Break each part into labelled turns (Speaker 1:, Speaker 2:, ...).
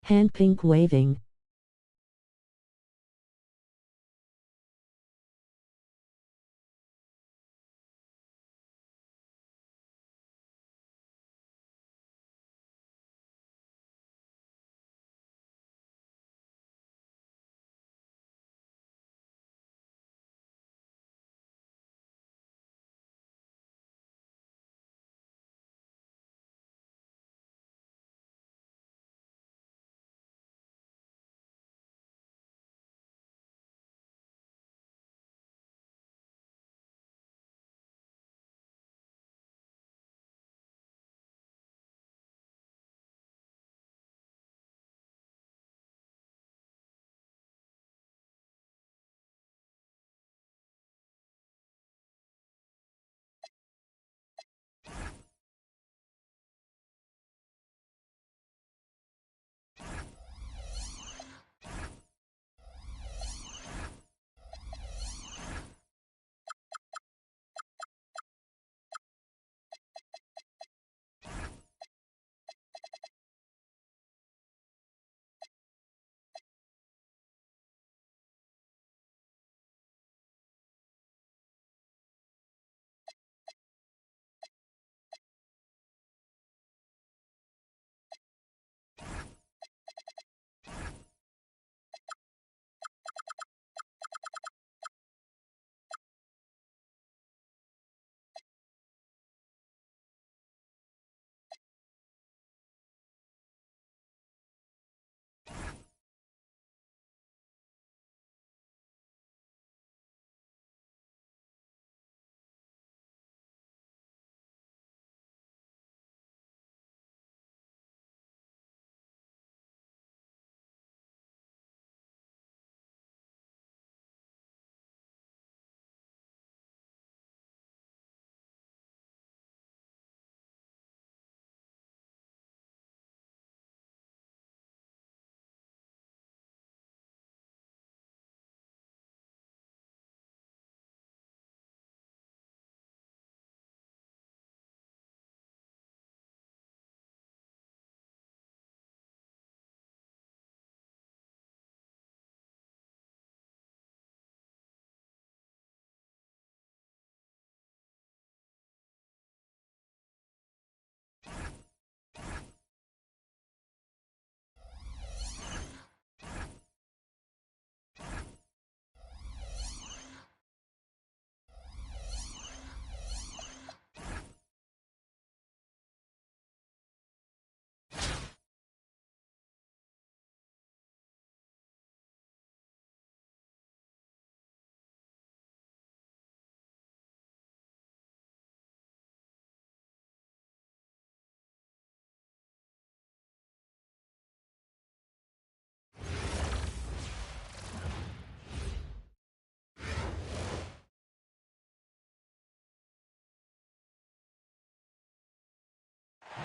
Speaker 1: Hand pink waving.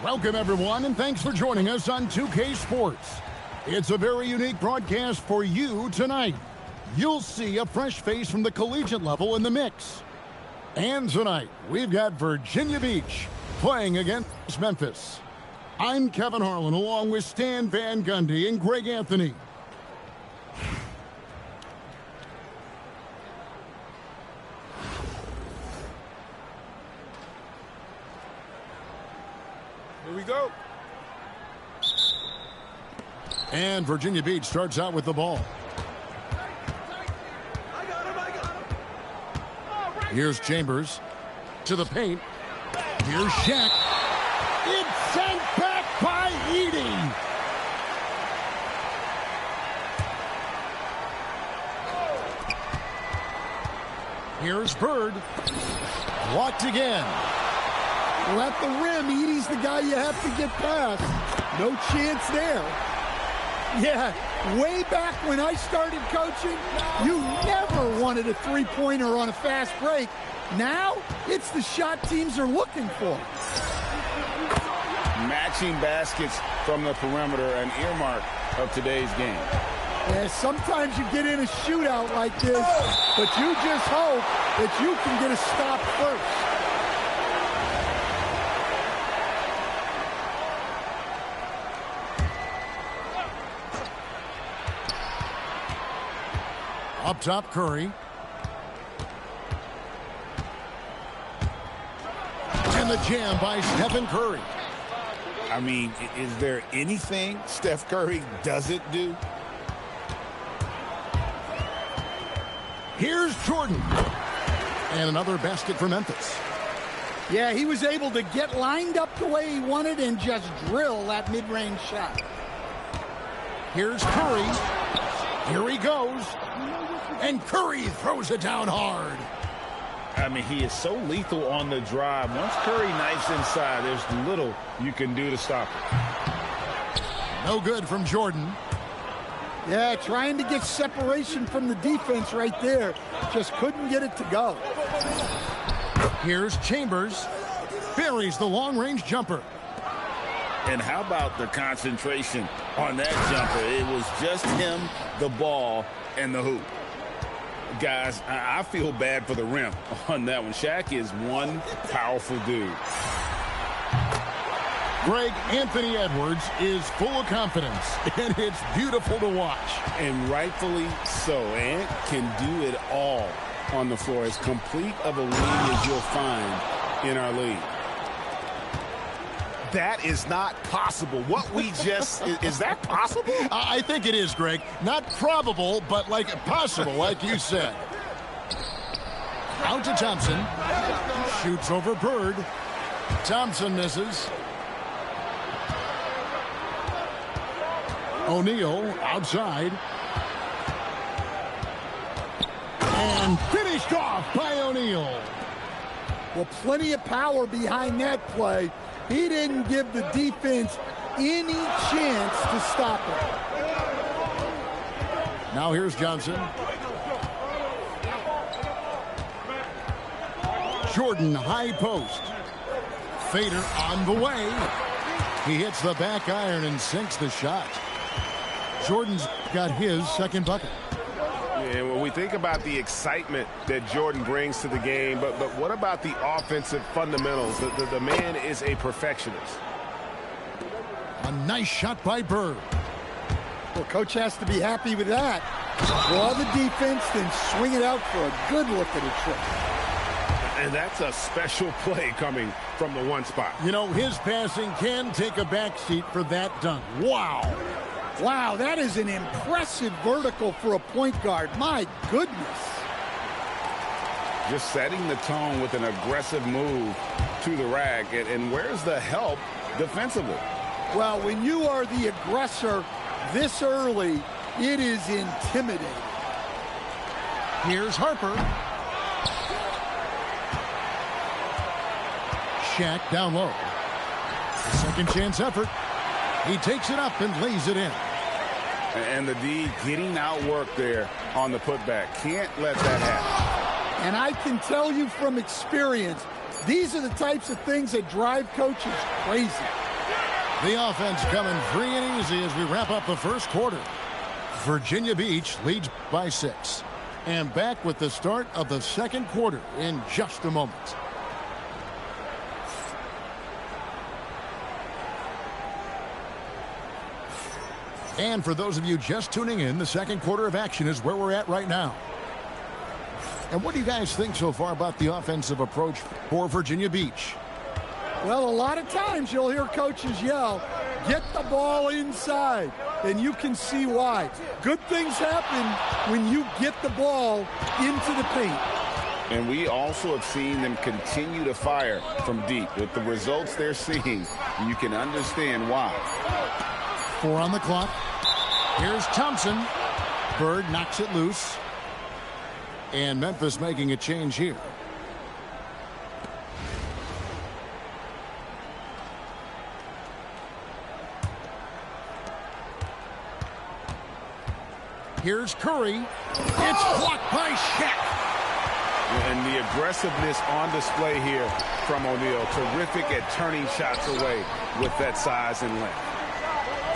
Speaker 2: Welcome, everyone, and thanks for joining us on 2K Sports. It's a very unique broadcast for you tonight. You'll see a fresh face from the collegiate level in the mix. And tonight, we've got Virginia Beach playing against Memphis. I'm Kevin Harlan, along with Stan Van Gundy and Greg Anthony.
Speaker 3: Here we go.
Speaker 2: And Virginia Beach starts out with the ball.
Speaker 3: I got him.
Speaker 2: Here's Chambers to the paint. Here's Shaq. It's sent back by Edey. Here's Bird. Blocked again.
Speaker 4: Well, at the rim, Edey's the guy you have to get past. No chance there. Yeah, way back when I started coaching, you never wanted a three-pointer on a fast break. Now, it's the shot teams are looking for.
Speaker 3: Matching baskets from the perimeter, an earmark of today's game.
Speaker 4: Yeah, sometimes you get in a shootout like this, but you just hope that you can get a stop first.
Speaker 2: Up top, Curry. And the jam by Stephen Curry.
Speaker 3: I mean, is there anything Steph Curry doesn't do?
Speaker 2: Here's Jordan. And another basket for Memphis.
Speaker 4: Yeah, he was able to get lined up the way he wanted and just drill that mid-range shot.
Speaker 2: Here's Curry. Here he goes. And Curry throws it down hard.
Speaker 3: I mean, he is so lethal on the drive. Once Curry knifes inside, there's little you can do to stop it.
Speaker 2: No good from Jordan.
Speaker 4: Yeah, trying to get separation from the defense right there. Just couldn't get it to go.
Speaker 2: Here's Chambers. Buries the long-range jumper.
Speaker 3: And how about the concentration on that jumper? It was just him, the ball, and the hoop. Guys, I feel bad for the rim on that one. Shaq is one powerful dude.
Speaker 2: Greg, Anthony Edwards is full of confidence, and it's beautiful to watch.
Speaker 3: And rightfully so. Ant can do it all on the floor. As complete of a wing as you'll find in our league. That is not possible. What we just, is that possible?
Speaker 2: I think it is, Greg. Not probable, but like possible, like you said. Out to Thompson. Shoots over Bird. Thompson misses. O'Neal outside. And finished off by O'Neal.
Speaker 4: Well, plenty of power behind that play. He didn't give the defense any chance to stop it.
Speaker 2: Now here's Johnson. Jordan, high post. Fader on the way. He hits the back iron and sinks the shot. Jordan's got his second bucket.
Speaker 1: Yeah, when we think about the excitement that Jordan brings to the game, but what about the offensive fundamentals? The man is a perfectionist.
Speaker 2: A nice shot by Bird.
Speaker 4: Well, coach has to be happy with that. Draw the defense, then swing it out for a good look at a trick.
Speaker 1: And that's a special play coming from the one spot.
Speaker 2: You know, his passing can take a backseat for that dunk. Wow.
Speaker 4: Wow, that is an impressive vertical for a point guard. My goodness.
Speaker 3: Just setting the tone with an aggressive move to the rack. And where's the help defensively?
Speaker 4: Well, when you are the aggressor this early, it is intimidating.
Speaker 2: Here's Harper. Shaq down low. A second chance effort. He takes it up and lays it in.
Speaker 3: And the D getting outworked there on the putback. Can't let that happen.
Speaker 4: And I can tell you from experience, these are the types of things that drive coaches crazy.
Speaker 2: The offense coming free and easy as we wrap up the first quarter. Virginia Beach leads by 6. And back with the start of the second quarter in just a moment. And for those of you just tuning in, the second quarter of action is where we're at right now. And what do you guys think so far about the offensive approach for Virginia Beach?
Speaker 4: Well, a lot of times you'll hear coaches yell, get the ball inside, and you can see why. Good things happen when you get the ball into the paint.
Speaker 3: And we also have seen them continue to fire from deep. With the results they're seeing, you can understand why.
Speaker 2: 4 on the clock. Here's Thompson. Bird knocks it loose. And Memphis making a change here. Here's Curry. It's blocked by Shaq.
Speaker 1: And the aggressiveness on display here from O'Neal. Terrific at turning shots away with that size and length.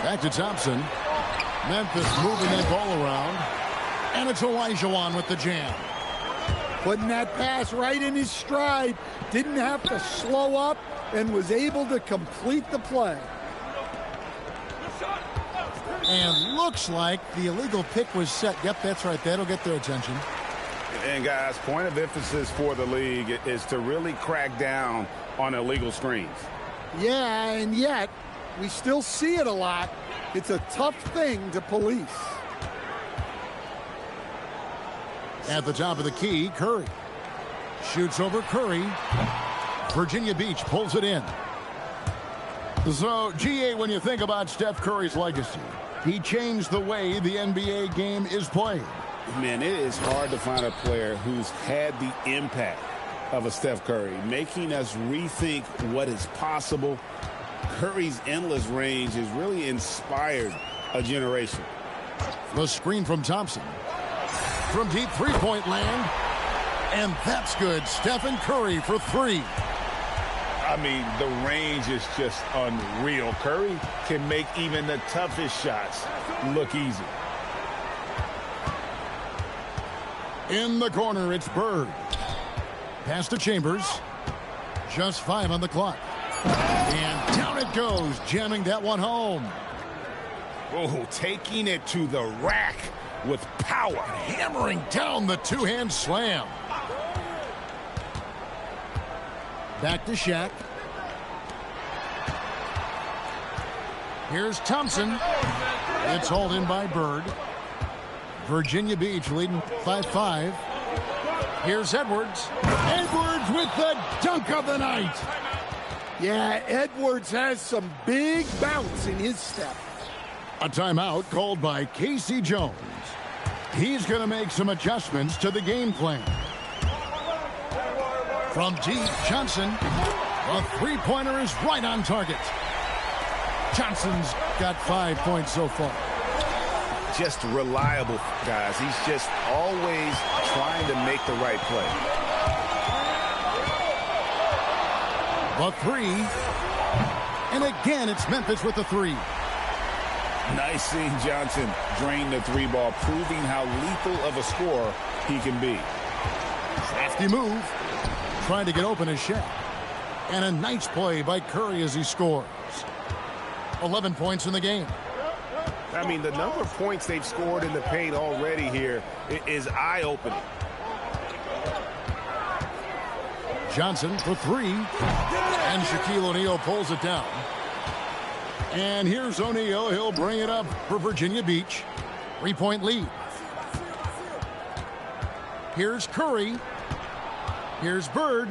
Speaker 2: Back to Thompson. Memphis moving that ball around. And it's Olajuwon with the jam.
Speaker 4: Putting that pass right in his stride. Didn't have to slow up and was able to complete the play.
Speaker 2: And looks like the illegal pick was set. Yep, that's right. That'll get their attention.
Speaker 1: And, guys, point of emphasis for the league is to really crack down on illegal screens.
Speaker 4: Yeah, and yet we still see it a lot. It's a tough thing to police.
Speaker 2: At the top of the key, Curry. Shoots over Curry. Virginia Beach pulls it in. So, GA, when you think about Steph Curry's legacy, he changed the way the NBA game is played.
Speaker 3: Man, it is hard to find a player who's had the impact of a Steph Curry, making us rethink what is possible. Curry's endless range has really inspired a generation.
Speaker 2: The screen from Thompson. From deep three-point land. And that's good. Stephen Curry for three.
Speaker 3: I mean, the range is just unreal. Curry can make even the toughest shots look easy.
Speaker 2: In the corner, it's Bird. Pass to Chambers. Just 5 on the clock. And down it goes, jamming that one home.
Speaker 3: Oh, taking it to the rack with power.
Speaker 2: Hammering down the two-hand slam. Back to Shaq. Here's Thompson. It's hauled in by Bird. Virginia Beach leading 5-5. Here's Edwards. Edwards with the dunk of the night.
Speaker 4: Yeah, Edwards has some big bounce in his step.
Speaker 2: A timeout called by Casey Jones. He's going to make some adjustments to the game plan. From deep, Johnson. A three-pointer is right on target. Johnson's got 5 points so far.
Speaker 1: Just reliable, guys. He's just always trying to make the right play.
Speaker 2: The three. And again, it's Memphis with the three.
Speaker 3: Nice seeing Johnson drain the three ball, proving how lethal of a scorer he can be.
Speaker 2: Crafty move. Trying to get open as Shaq. And a nice play by Curry as he scores. 11 points in the game.
Speaker 1: I mean, the number of points they've scored in the paint already here is eye-opening.
Speaker 2: Johnson for three. And Shaquille O'Neal pulls it down. And here's O'Neal. He'll bring it up for Virginia Beach. 3-point lead. Here's Curry. Here's Bird.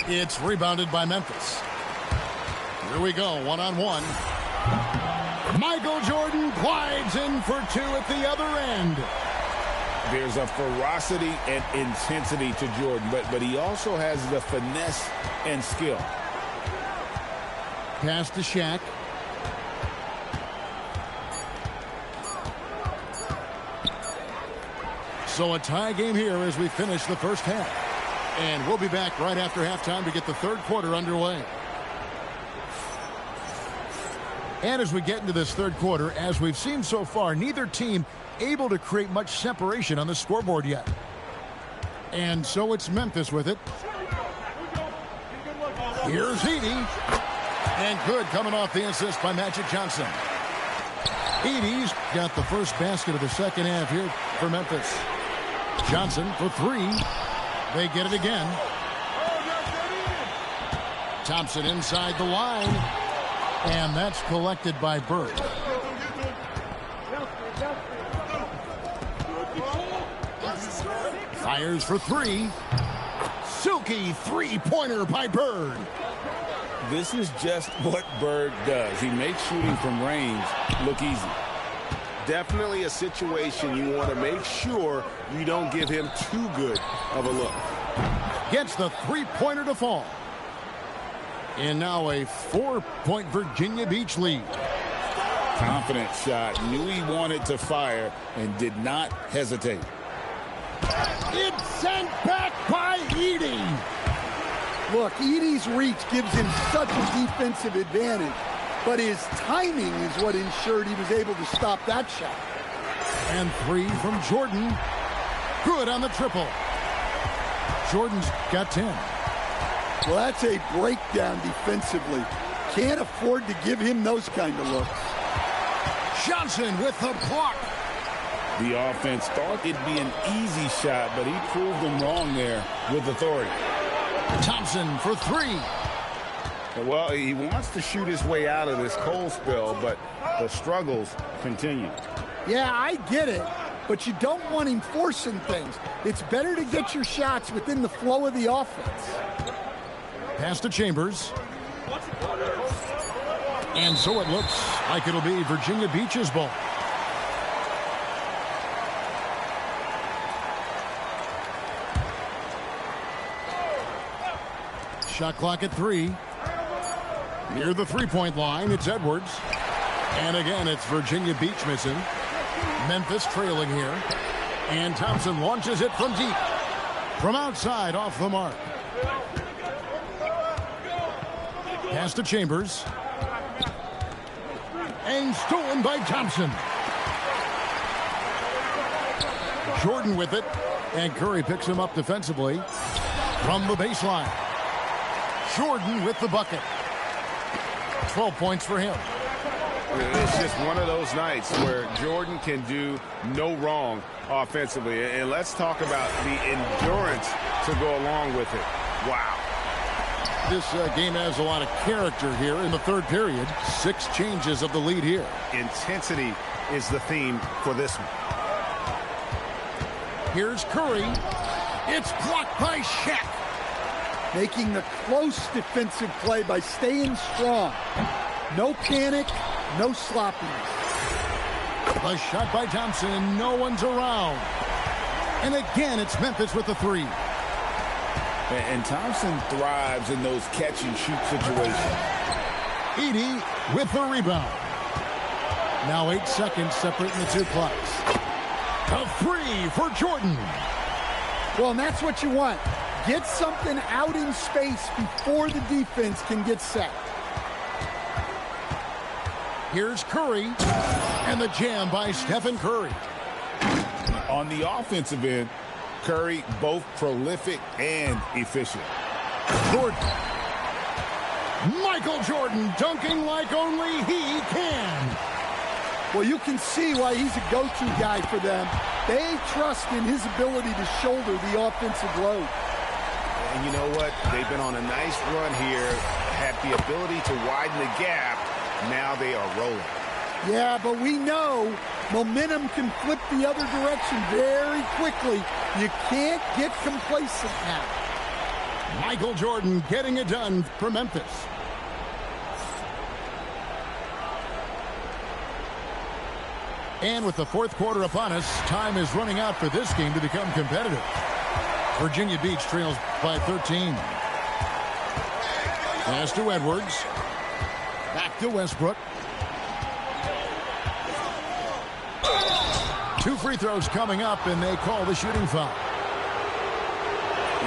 Speaker 2: It's rebounded by Memphis. Here we go, one-on-one. Michael Jordan glides in for two at the other end.
Speaker 3: There's a ferocity and intensity to Jordan, but he also has the finesse and skill.
Speaker 2: Pass to Shaq. So a tie game here as we finish the first half. And we'll be back right after halftime to get the third quarter underway. And as we get into this third quarter, as we've seen so far, neither team able to create much separation on the scoreboard yet. And so it's Memphis with it. Here's Edey. And good coming off the assist by Magic Johnson. Edey's got the first basket of the second half here for Memphis. Johnson for three. They get it again. Thompson inside the line. And that's collected by Bird. Fires for three. Silky three-pointer by Bird.
Speaker 3: This is just what Bird does. He makes shooting from range look easy.
Speaker 1: Definitely a situation you want to make sure you don't give him too good of a look.
Speaker 2: Gets the three-pointer to fall. And now a 4-point Virginia Beach lead.
Speaker 3: Confident shot. Knew he wanted to fire and did not hesitate.
Speaker 2: It's sent back by Edey.
Speaker 4: Look, Edey's reach gives him such a defensive advantage, but his timing is what ensured he was able to stop that shot.
Speaker 2: And three from Jordan. Good on the triple. Jordan's got 10.
Speaker 4: Well, that's a breakdown defensively. Can't afford to give him those kind of looks.
Speaker 2: Johnson with the block.
Speaker 3: The offense thought it'd be an easy shot, but he proved them wrong there with authority.
Speaker 2: Thompson for three.
Speaker 1: Well, he wants to shoot his way out of this cold spell, but the struggles continue.
Speaker 4: Yeah, I get it, but you don't want him forcing things. It's better to get your shots within the flow of the offense.
Speaker 2: Pass to Chambers. And so it looks like it'll be Virginia Beach's ball. Shot clock at 3. Near the three-point line, it's Edwards. And again, it's Virginia Beach missing. Memphis trailing here. And Thompson launches it from deep. From outside, off the mark. Pass to Chambers. And stolen by Thompson. Jordan with it. And Curry picks him up defensively. From the baseline. Jordan with the bucket. 12 points for him.
Speaker 1: It's just one of those nights where Jordan can do no wrong offensively. And let's talk about the endurance to go along with it. Wow.
Speaker 2: This game has a lot of character here in the third period. 6 changes of the lead here.
Speaker 1: Intensity is the theme for this one.
Speaker 2: Here's Curry. It's blocked by Shaq.
Speaker 4: Making the close defensive play by staying strong. No panic, no sloppiness.
Speaker 2: A shot by Thompson, no one's around. And again, it's Memphis with the 3.
Speaker 3: And Thompson thrives in those catch-and-shoot situations.
Speaker 2: Edey with the rebound. Now 8 seconds separating the two clocks. A 3 for Jordan.
Speaker 4: Well, and that's what you want. Get something out in space before the defense can get set.
Speaker 2: Here's Curry. And the jam by Stephen Curry.
Speaker 3: On the offensive end, Curry both prolific and efficient.
Speaker 2: Jordan. Michael Jordan dunking like only he can.
Speaker 4: Well, you can see why he's a go-to guy for them. They trust in his ability to shoulder the offensive load.
Speaker 1: And you know what? They've been on a nice run here, had the ability to widen the gap. Now they are rolling.
Speaker 4: Yeah, but we know momentum can flip the other direction very quickly. You can't get complacent now.
Speaker 2: Michael Jordan getting it done for Memphis. And with the fourth quarter upon us, time is running out for this game to become competitive. Virginia Beach trails by 13. Pass to Edwards. Back to Westbrook. 2 free throws coming up, and they call the shooting foul.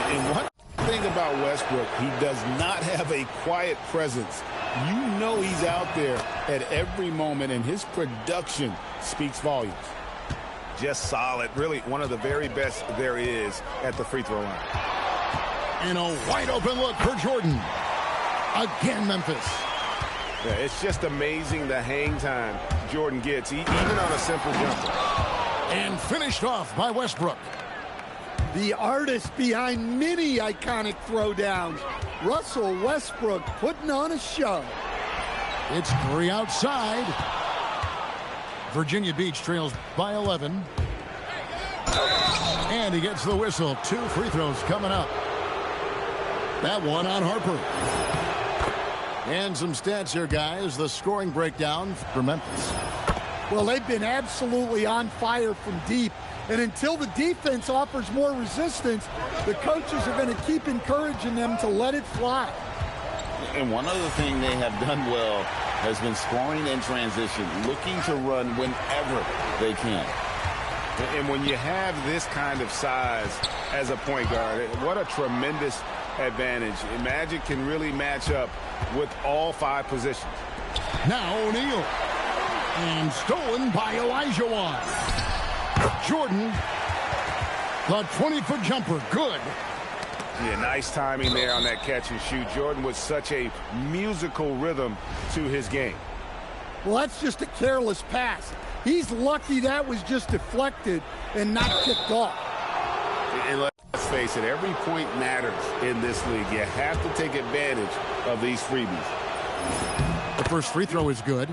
Speaker 3: And one thing about Westbrook, he does not have a quiet presence. You know he's out there at every moment, and his production speaks volumes.
Speaker 1: Just solid. Really one of the very best there is at the free throw line.
Speaker 2: And a wide open look for Jordan. Again, Memphis.
Speaker 1: Yeah, it's just amazing the hang time Jordan gets, even on a simple jumper.
Speaker 2: And finished off by Westbrook.
Speaker 4: The artist behind many iconic throwdowns. Russell Westbrook putting on a show.
Speaker 2: It's Curry outside. Virginia Beach trails by 11. And he gets the whistle. 2 free throws coming up. That one on Harper. And some stats here, guys. The scoring breakdown for Memphis.
Speaker 4: Well, they've been absolutely on fire from deep. And until the defense offers more resistance, the coaches are going to keep encouraging them to let it fly.
Speaker 3: And one other thing they have done well has been scoring in transition, looking to run whenever they can.
Speaker 1: And when you have this kind of size as a point guard, what a tremendous advantage. Magic can really match up with all 5 positions.
Speaker 2: Now O'Neal. And stolen by Elijah Wan. Jordan. The 20-foot jumper. Good.
Speaker 1: Yeah, nice timing there on that catch and shoot. Jordan with such a musical rhythm to his game.
Speaker 4: Well, that's just a careless pass. He's lucky that was just deflected and not kicked off.
Speaker 3: And let's face it, every point matters in this league. You have to take advantage of these freebies.
Speaker 2: The first free throw is good.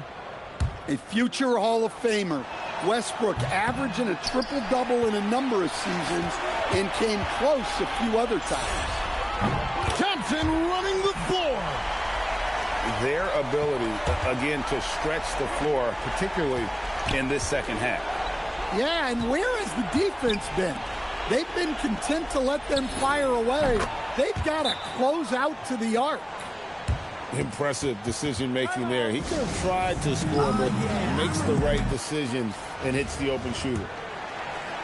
Speaker 4: A future Hall of Famer, Westbrook averaging a triple-double in a number of seasons and came close a few other times.
Speaker 2: Thompson running the floor.
Speaker 3: Their ability, again, to stretch the floor, particularly in this second half.
Speaker 4: Yeah, and where has the defense been? They've been content to let them fire away. They've got to close out to the arc.
Speaker 3: Impressive decision-making there. He could have tried to score, but makes the right decision and hits the open shooter.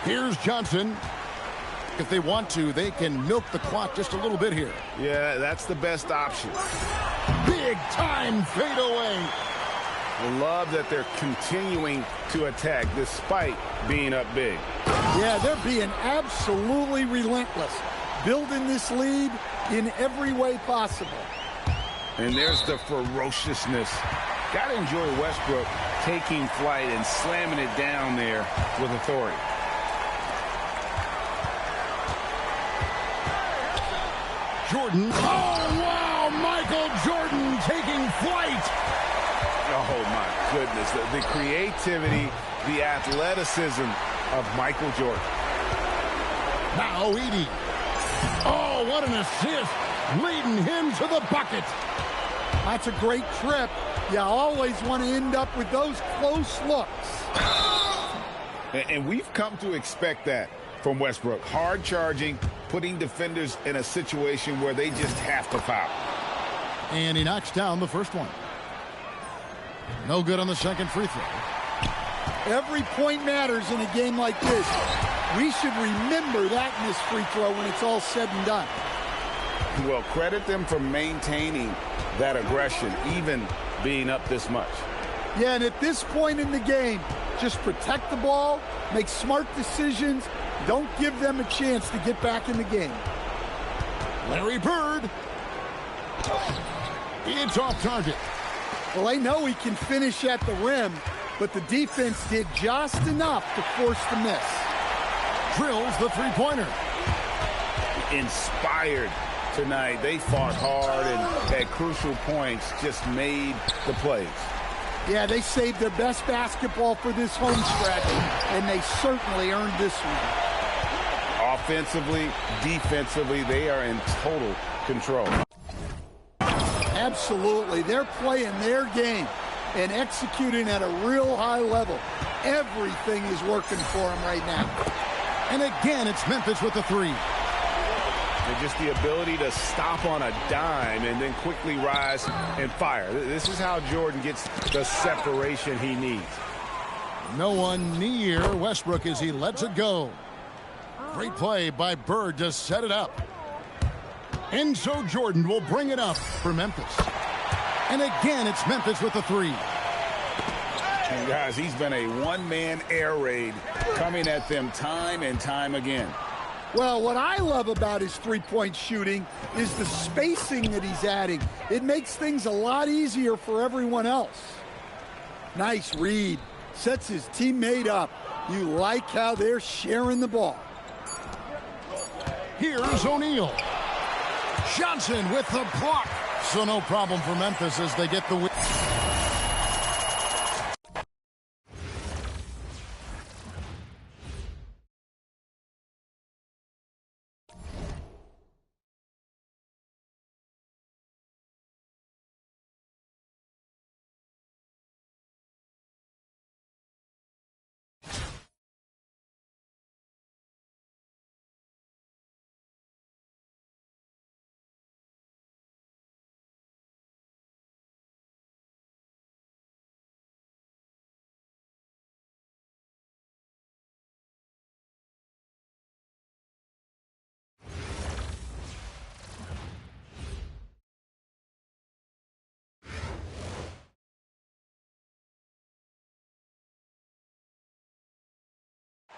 Speaker 2: Here's Johnson. If they want to, they can milk the clock just a little bit here.
Speaker 3: Yeah, that's the best option.
Speaker 2: Big time fadeaway.
Speaker 3: I love that they're continuing to attack despite being up big.
Speaker 4: Yeah, they're being absolutely relentless, building this lead in every way possible.
Speaker 3: And there's the ferociousness. Got to enjoy Westbrook taking flight and slamming it down there with authority.
Speaker 2: Jordan. Oh, wow. Michael Jordan taking flight.
Speaker 3: Oh, my goodness. The creativity, the athleticism of Michael Jordan.
Speaker 2: Now Edie. Oh, what an assist. Leading him to the bucket.
Speaker 4: That's a great trip. You always want to end up with those close looks.
Speaker 3: And we've come to expect that from Westbrook. Hard charging, putting defenders in a situation where they just have to foul.
Speaker 2: And he knocks down the first one. No good on the second free throw.
Speaker 4: Every point matters in a game like this. We should remember that in this free throw when it's all said and done.
Speaker 3: Well, credit them for maintaining that aggression, even being up this much.
Speaker 4: Yeah, and at this point in the game, just protect the ball, make smart decisions, don't give them a chance to get back in the game.
Speaker 2: Larry Bird. It's off target.
Speaker 4: Well, I know he can finish at the rim, but the defense did just enough to force the miss.
Speaker 2: Drills the three-pointer.
Speaker 3: Inspired tonight. They fought hard and at crucial points just made the plays.
Speaker 4: Yeah, they saved their best basketball for this home stretch, and they certainly earned this one.
Speaker 3: Offensively, defensively, they are in total control.
Speaker 4: Absolutely. They're playing their game and executing at a real high level. Everything is working for them right now.
Speaker 2: And again, it's Memphis with the three.
Speaker 3: And just the ability to stop on a dime and then quickly rise and fire. This is how Jordan gets the separation he needs.
Speaker 2: No one near Westbrook as he lets it go. Great play by Bird to set it up. And so Jordan will bring it up for Memphis. And again, it's Memphis with the three.
Speaker 3: And guys, he's been a one-man air raid coming at them time and time again.
Speaker 4: Well, what I love about his three-point shooting is the spacing that he's adding. It makes things a lot easier for everyone else. Nice read. Sets his teammate up. You like how they're sharing the ball.
Speaker 2: Here's O'Neal. Johnson with the block. So no problem for Memphis as they get the win.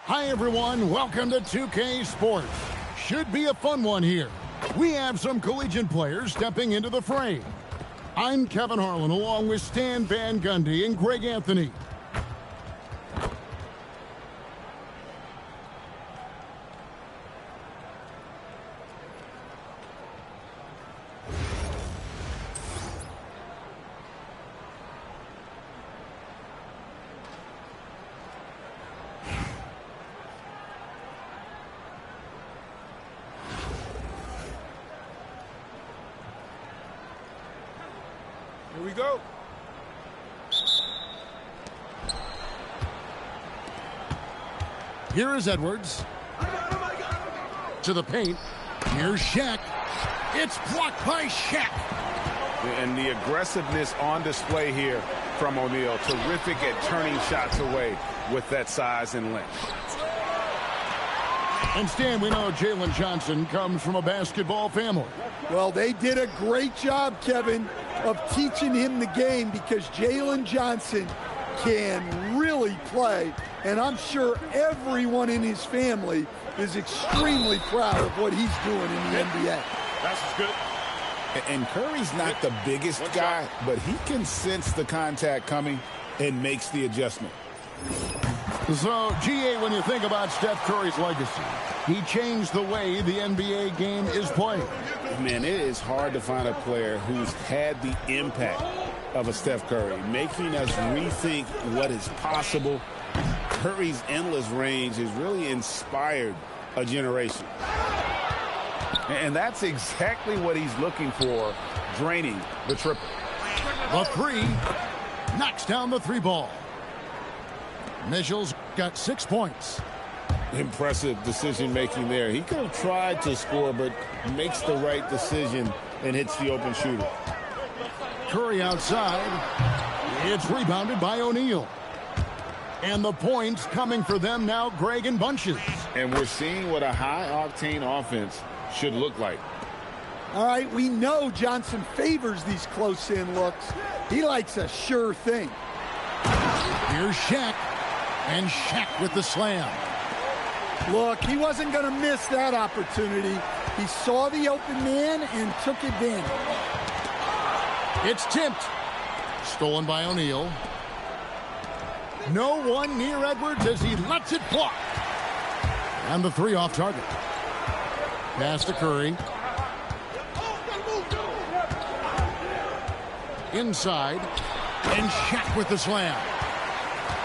Speaker 2: Hi everyone, welcome to 2K Sports. Should be a fun one here. We have some collegiate players stepping into the fray. I'm Kevin Harlan, along with Stan Van Gundy and Greg Anthony.
Speaker 1: Here we go.
Speaker 2: Here is Edwards. To the paint. Here's Shaq. It's blocked by Shaq.
Speaker 1: And the aggressiveness on display here from O'Neal. Terrific at turning shots away with that size and length.
Speaker 2: And Stan, we know Jalen Johnson comes from a basketball family.
Speaker 4: Well, they did a great job, Kevin, of teaching him the game, because Jalen Johnson can really play. And I'm sure everyone in his family is extremely proud of what he's doing in the NBA.
Speaker 1: That's good.
Speaker 3: And Curry's not the biggest guy, but he can sense the contact coming and makes the adjustment.
Speaker 2: So, GA, when you think about Steph Curry's legacy, he changed the way the NBA game is played.
Speaker 3: Man, it is hard to find a player who's had the impact of a Steph Curry, making us rethink what is possible. Curry's endless range has really inspired a generation.
Speaker 1: And that's exactly what he's looking for, draining the triple.
Speaker 2: The three knocks down the three ball. Mitchell's got 6 points.
Speaker 3: Impressive decision-making there. He could have tried to score, but makes the right decision and hits the open shooter.
Speaker 2: Curry outside. It's rebounded by O'Neal. And the points coming for them now, Greg, in bunches.
Speaker 3: And we're seeing what a high-octane offense should look like.
Speaker 4: All right, we know Johnson favors these close-in looks. He likes a sure thing.
Speaker 2: Here's Shaq. And Shaq with the slam.
Speaker 4: Look, he wasn't going to miss that opportunity. He saw the open man and took advantage.
Speaker 2: It's tipped. Stolen by O'Neal. No one near Edwards as he lets it block. And the three off target. Pass to Curry. Inside. And Shaq with the slam.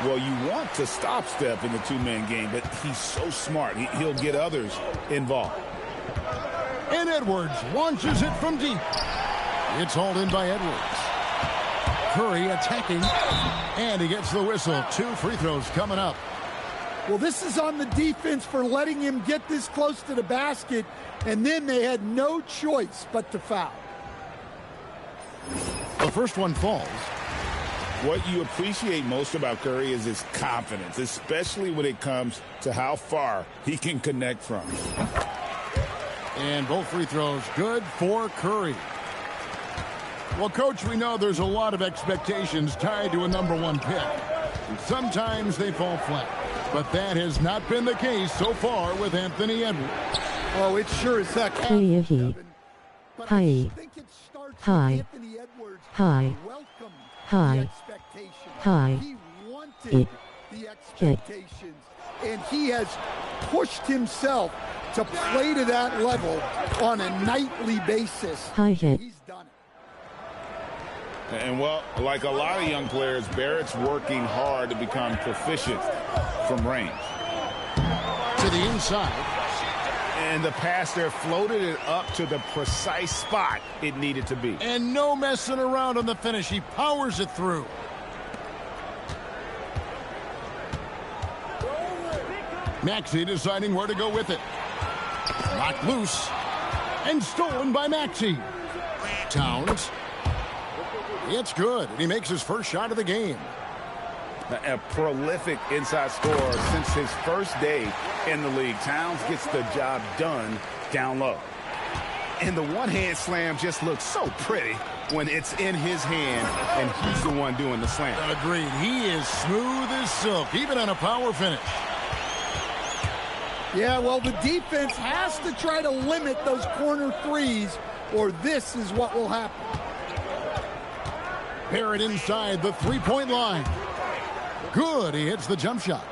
Speaker 3: Well, you want to stop Steph in the two-man game, but he's so smart. He'll get others involved.
Speaker 2: And Edwards launches it from deep. It's hauled in by Edwards. Curry attacking. And he gets the whistle. 2 free throws coming up.
Speaker 4: Well, this is on the defense for letting him get this close to the basket, and then they had no choice but to foul.
Speaker 2: The first one falls.
Speaker 3: What you appreciate most about Curry is his confidence, especially when it comes to how far he can connect from.
Speaker 2: And both free throws good for Curry. Well, Coach, we know there's a lot of expectations tied to a #1 pick. Sometimes they fall flat, but that has not been the case so far with Anthony Edwards.
Speaker 4: Oh, it sure is that.
Speaker 5: Hi. Hi. Hi. Hi. Hi. Hi.
Speaker 4: He wanted the expectations, and he has pushed himself to play to that level on a nightly basis.
Speaker 5: Hi hit.
Speaker 4: He's done it.
Speaker 3: And, well, like a lot of young players, Barrett's working hard to become proficient from range.
Speaker 2: To the inside.
Speaker 1: And the pass there floated it up to the precise spot it needed to be.
Speaker 2: And no messing around on the finish. He powers it through. Maxey deciding where to go with it. Knocked loose. And stolen by Maxey. Towns. It's good. And he makes his first shot of the game.
Speaker 1: A prolific inside scorer since his first day in the league. Towns gets the job done down low. And the one-hand slam just looks so pretty when it's in his hand and he's the one doing the slam.
Speaker 2: Agreed. He is smooth as silk, even on a power finish.
Speaker 4: Yeah, well, the defense has to try to limit those corner threes, or this is what will happen.
Speaker 2: Barrett inside the three-point line. Good, he hits the jump shot.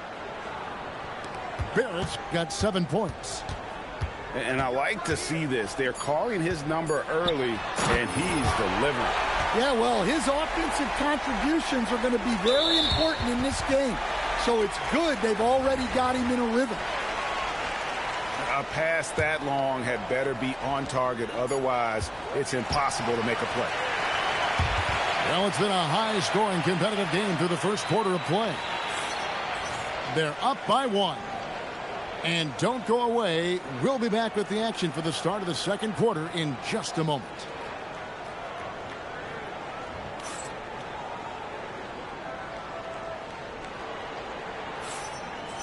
Speaker 2: Barrett's got 7 points.
Speaker 3: And I like to see this. They're calling his number early, and he's delivering.
Speaker 4: Yeah, well, his offensive contributions are going to be very important in this game. So it's good they've already got him in a rhythm.
Speaker 3: A pass that long had better be on target. Otherwise, it's impossible to make a play.
Speaker 2: Well, it's been a high-scoring competitive game through the first quarter of play. They're up by 1. And don't go away. We'll be back with the action for the start of the second quarter in just a moment.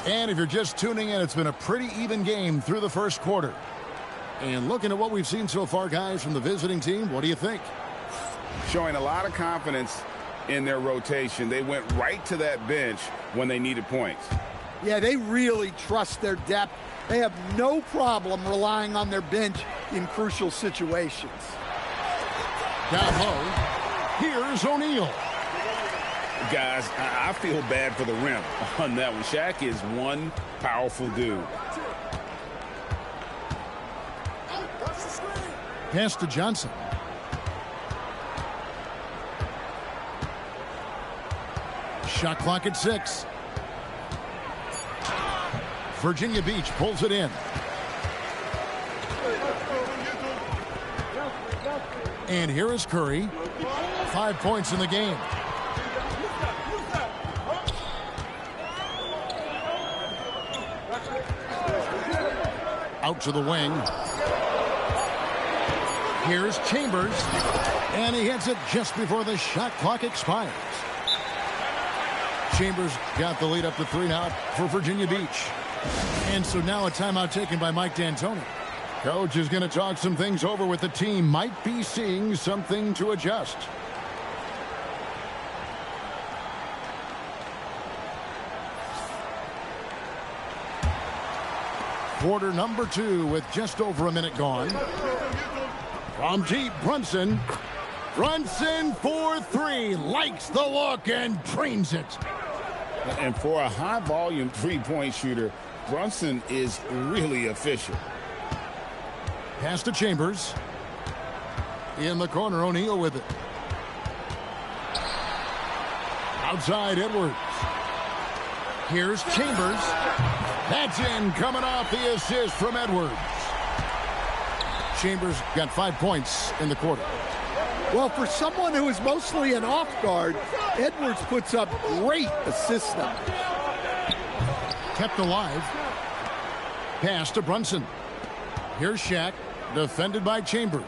Speaker 2: And if you're just tuning in, it's been a pretty even game through the first quarter. And looking at what we've seen so far, guys, from the visiting team, what do you think?
Speaker 3: Showing a lot of confidence in their rotation. They went right to that bench when they needed points.
Speaker 4: Yeah, they really trust their depth. They have no problem relying on their bench in crucial situations.
Speaker 2: Down low, here's O'Neal.
Speaker 3: Guys, I feel bad for the rim on that one. Shaq is one powerful dude.
Speaker 2: Pass to Johnson. Shot clock at 6. Virginia Beach pulls it in. And here is Curry. 5 points in the game. Out to the wing. Here's Chambers. And he hits it just before the shot clock expires. Chambers got the lead up to 3 now for Virginia Beach. And so now a timeout taken by Mike D'Antoni. Coach is going to talk some things over with the team. Might be seeing something to adjust. Quarter number 2 with just over a minute gone. From deep, Brunson. Brunson for 3. Likes the look and drains it.
Speaker 3: And for a high-volume three-point shooter, Brunson is really efficient.
Speaker 2: Pass to Chambers. In the corner, O'Neal with it. Outside, Edwards. Here's Chambers. That's in, coming off the assist from Edwards. Chambers got 5 points in the quarter.
Speaker 4: Well, for someone who is mostly an off guard, Edwards puts up great assist numbers.
Speaker 2: Kept alive. Pass to Brunson. Here's Shaq, defended by Chambers.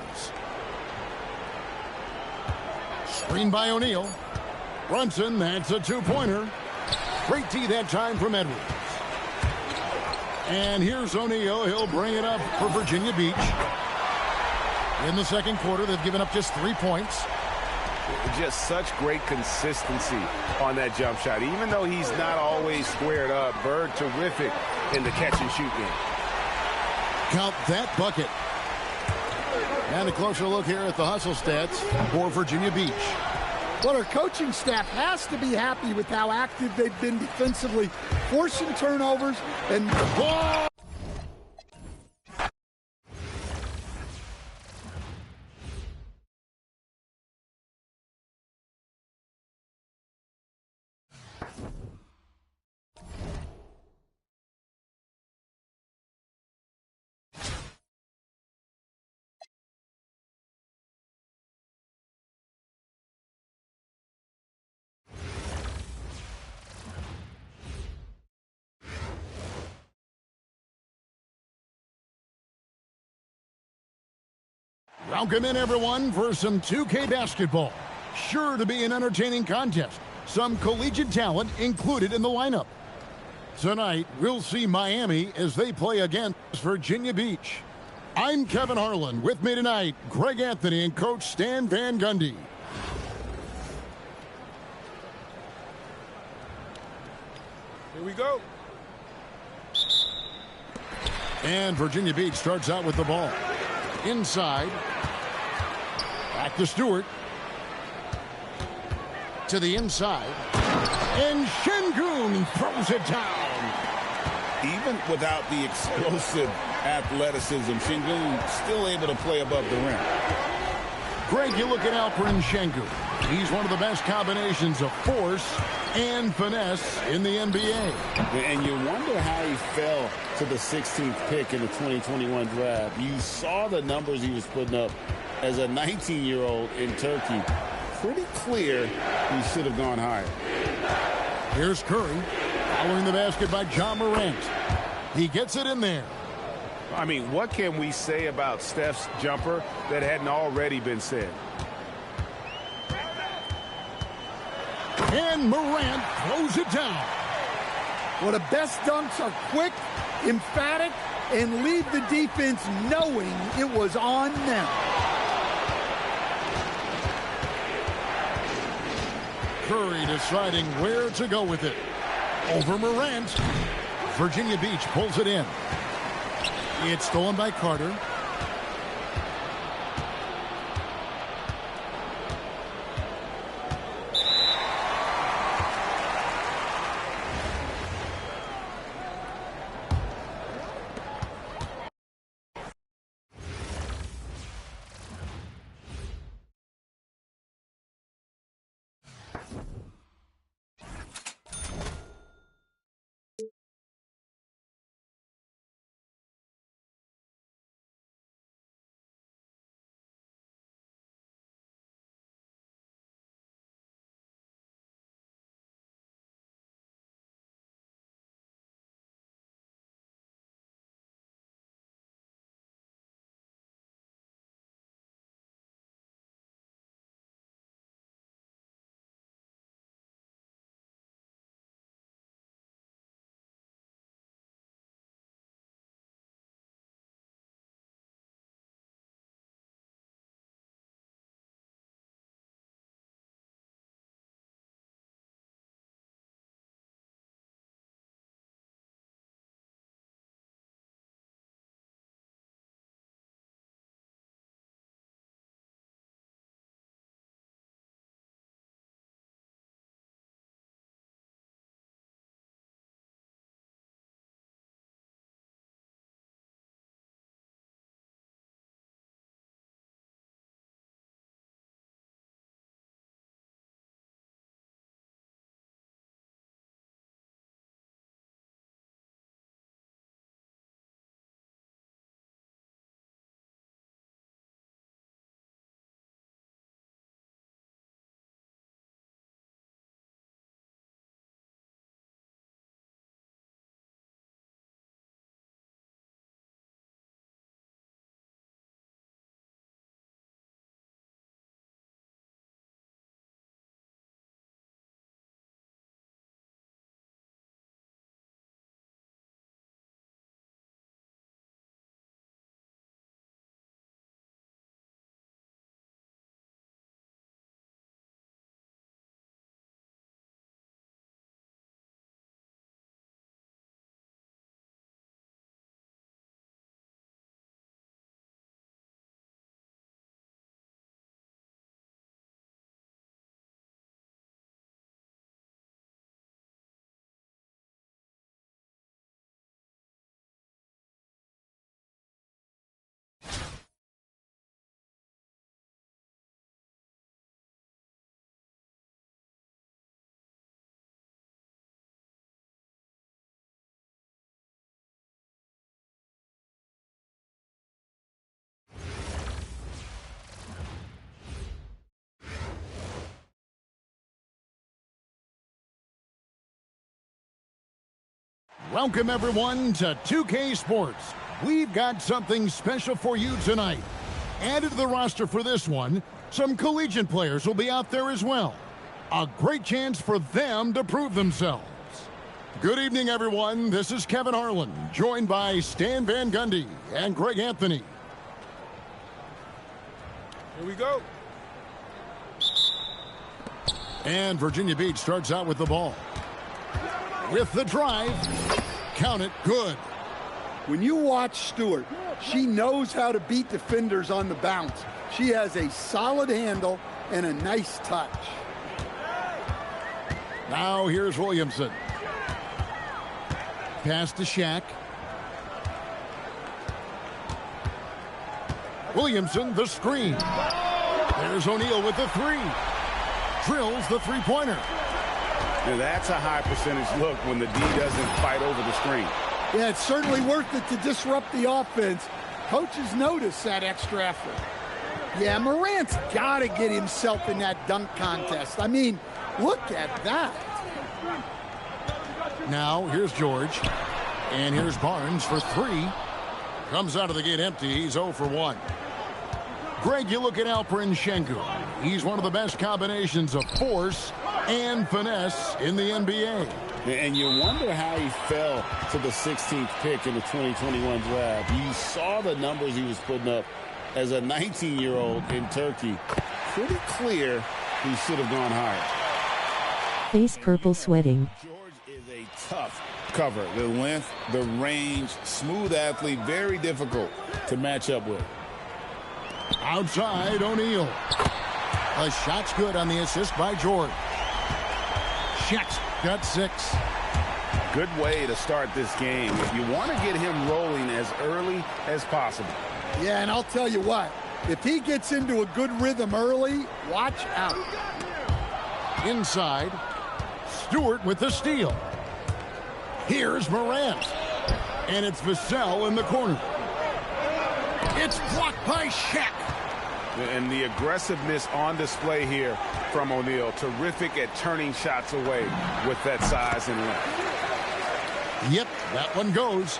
Speaker 2: Screen by O'Neal. Brunson, that's a 2-pointer. Great D that time from Edwards. And here's O'Neal. He'll bring it up for Virginia Beach. In the second quarter, they've given up just 3 points.
Speaker 3: Just such great consistency on that jump shot. Even though he's not always squared up, Bird terrific in the catch-and-shoot game.
Speaker 2: Count that bucket. And a closer look here at the hustle stats for Virginia Beach.
Speaker 4: Well, our coaching staff has to be happy with how active they've been defensively, forcing turnovers and... Whoa!
Speaker 2: Welcome in, everyone, for some 2K basketball. Sure to be an entertaining contest. Some collegiate talent included in the lineup. Tonight, we'll see Miami as they play against Virginia Beach. I'm Kevin Harlan. With me tonight, Greg Anthony and Coach Stan Van Gundy.
Speaker 3: Here we go.
Speaker 2: And Virginia Beach starts out with the ball. Inside. Back to Stewart. to the inside. And Şengün throws it down.
Speaker 3: Even without the explosive athleticism, Şengün still able to play above the rim.
Speaker 2: Greg, you're looking out for Şengün. He's one of the best combinations of force and finesse in the NBA.
Speaker 3: And you wonder how he fell to the 16th pick in the 2021 draft. You saw the numbers he was putting up as a 19-year-old in Turkey. Pretty clear he should have gone higher.
Speaker 2: Here's Curry, following the basket by Ja Morant. He gets it in there.
Speaker 1: I mean, what can we say about Steph's jumper that hadn't already been said?
Speaker 2: And Morant throws it down.
Speaker 4: Well, the best dunks are quick, emphatic, and leave the defense knowing it was on them.
Speaker 2: Curry deciding where to go with it. Over Morant. Virginia Beach pulls it in. It's stolen by Carter. Welcome, everyone, to 2K Sports. We've got something special for you tonight. Added to the roster for this one, some collegiate players will be out there as well. A great chance for them to prove themselves. Good evening, everyone. This is Kevin Harlan, joined by Stan Van Gundy and Greg Anthony.
Speaker 1: Here we go.
Speaker 2: And Virginia Beach starts out with the ball. With the drive, count it, good.
Speaker 4: When you watch Stewart, she knows how to beat defenders on the bounce. She has a solid handle and a nice touch.
Speaker 2: Now here's Williamson. Pass to Shaq. Williamson, the screen. There's O'Neal with the three. Drills the three-pointer.
Speaker 1: Now that's a high percentage look when the D doesn't fight over the screen.
Speaker 4: Yeah, it's certainly worth it to disrupt the offense. Coaches notice that extra effort. Yeah, Morant's got to get himself in that dunk contest. I mean, look at that.
Speaker 2: Now here's George. And here's Barnes for three. Comes out of the gate empty. He's 0 for 1. Greg, you look at Alperen Sengun. He's one of the best combinations of force and finesse in the NBA.
Speaker 3: And you wonder how he fell to the 16th pick in the 2021 draft. You saw the numbers he was putting up as a 19-year-old in Turkey. Pretty clear he should have gone higher.
Speaker 5: Face purple sweating.
Speaker 3: George is a tough cover. The length, the range, smooth athlete, very difficult to match up with.
Speaker 2: Outside, O'Neal. A shot's good on the assist by George. Shaq's got 6.
Speaker 1: Good way to start this game. You want to get him rolling as early as possible.
Speaker 4: Yeah, and I'll tell you what, if he gets into a good rhythm early, watch out.
Speaker 2: Inside, Stewart with the steal. Here's Morant. And it's Vassell in the corner. It's blocked by Shaq.
Speaker 1: And the aggressiveness on display here from O'Neal. Terrific at turning shots away with that size and length.
Speaker 2: Yep, that one goes.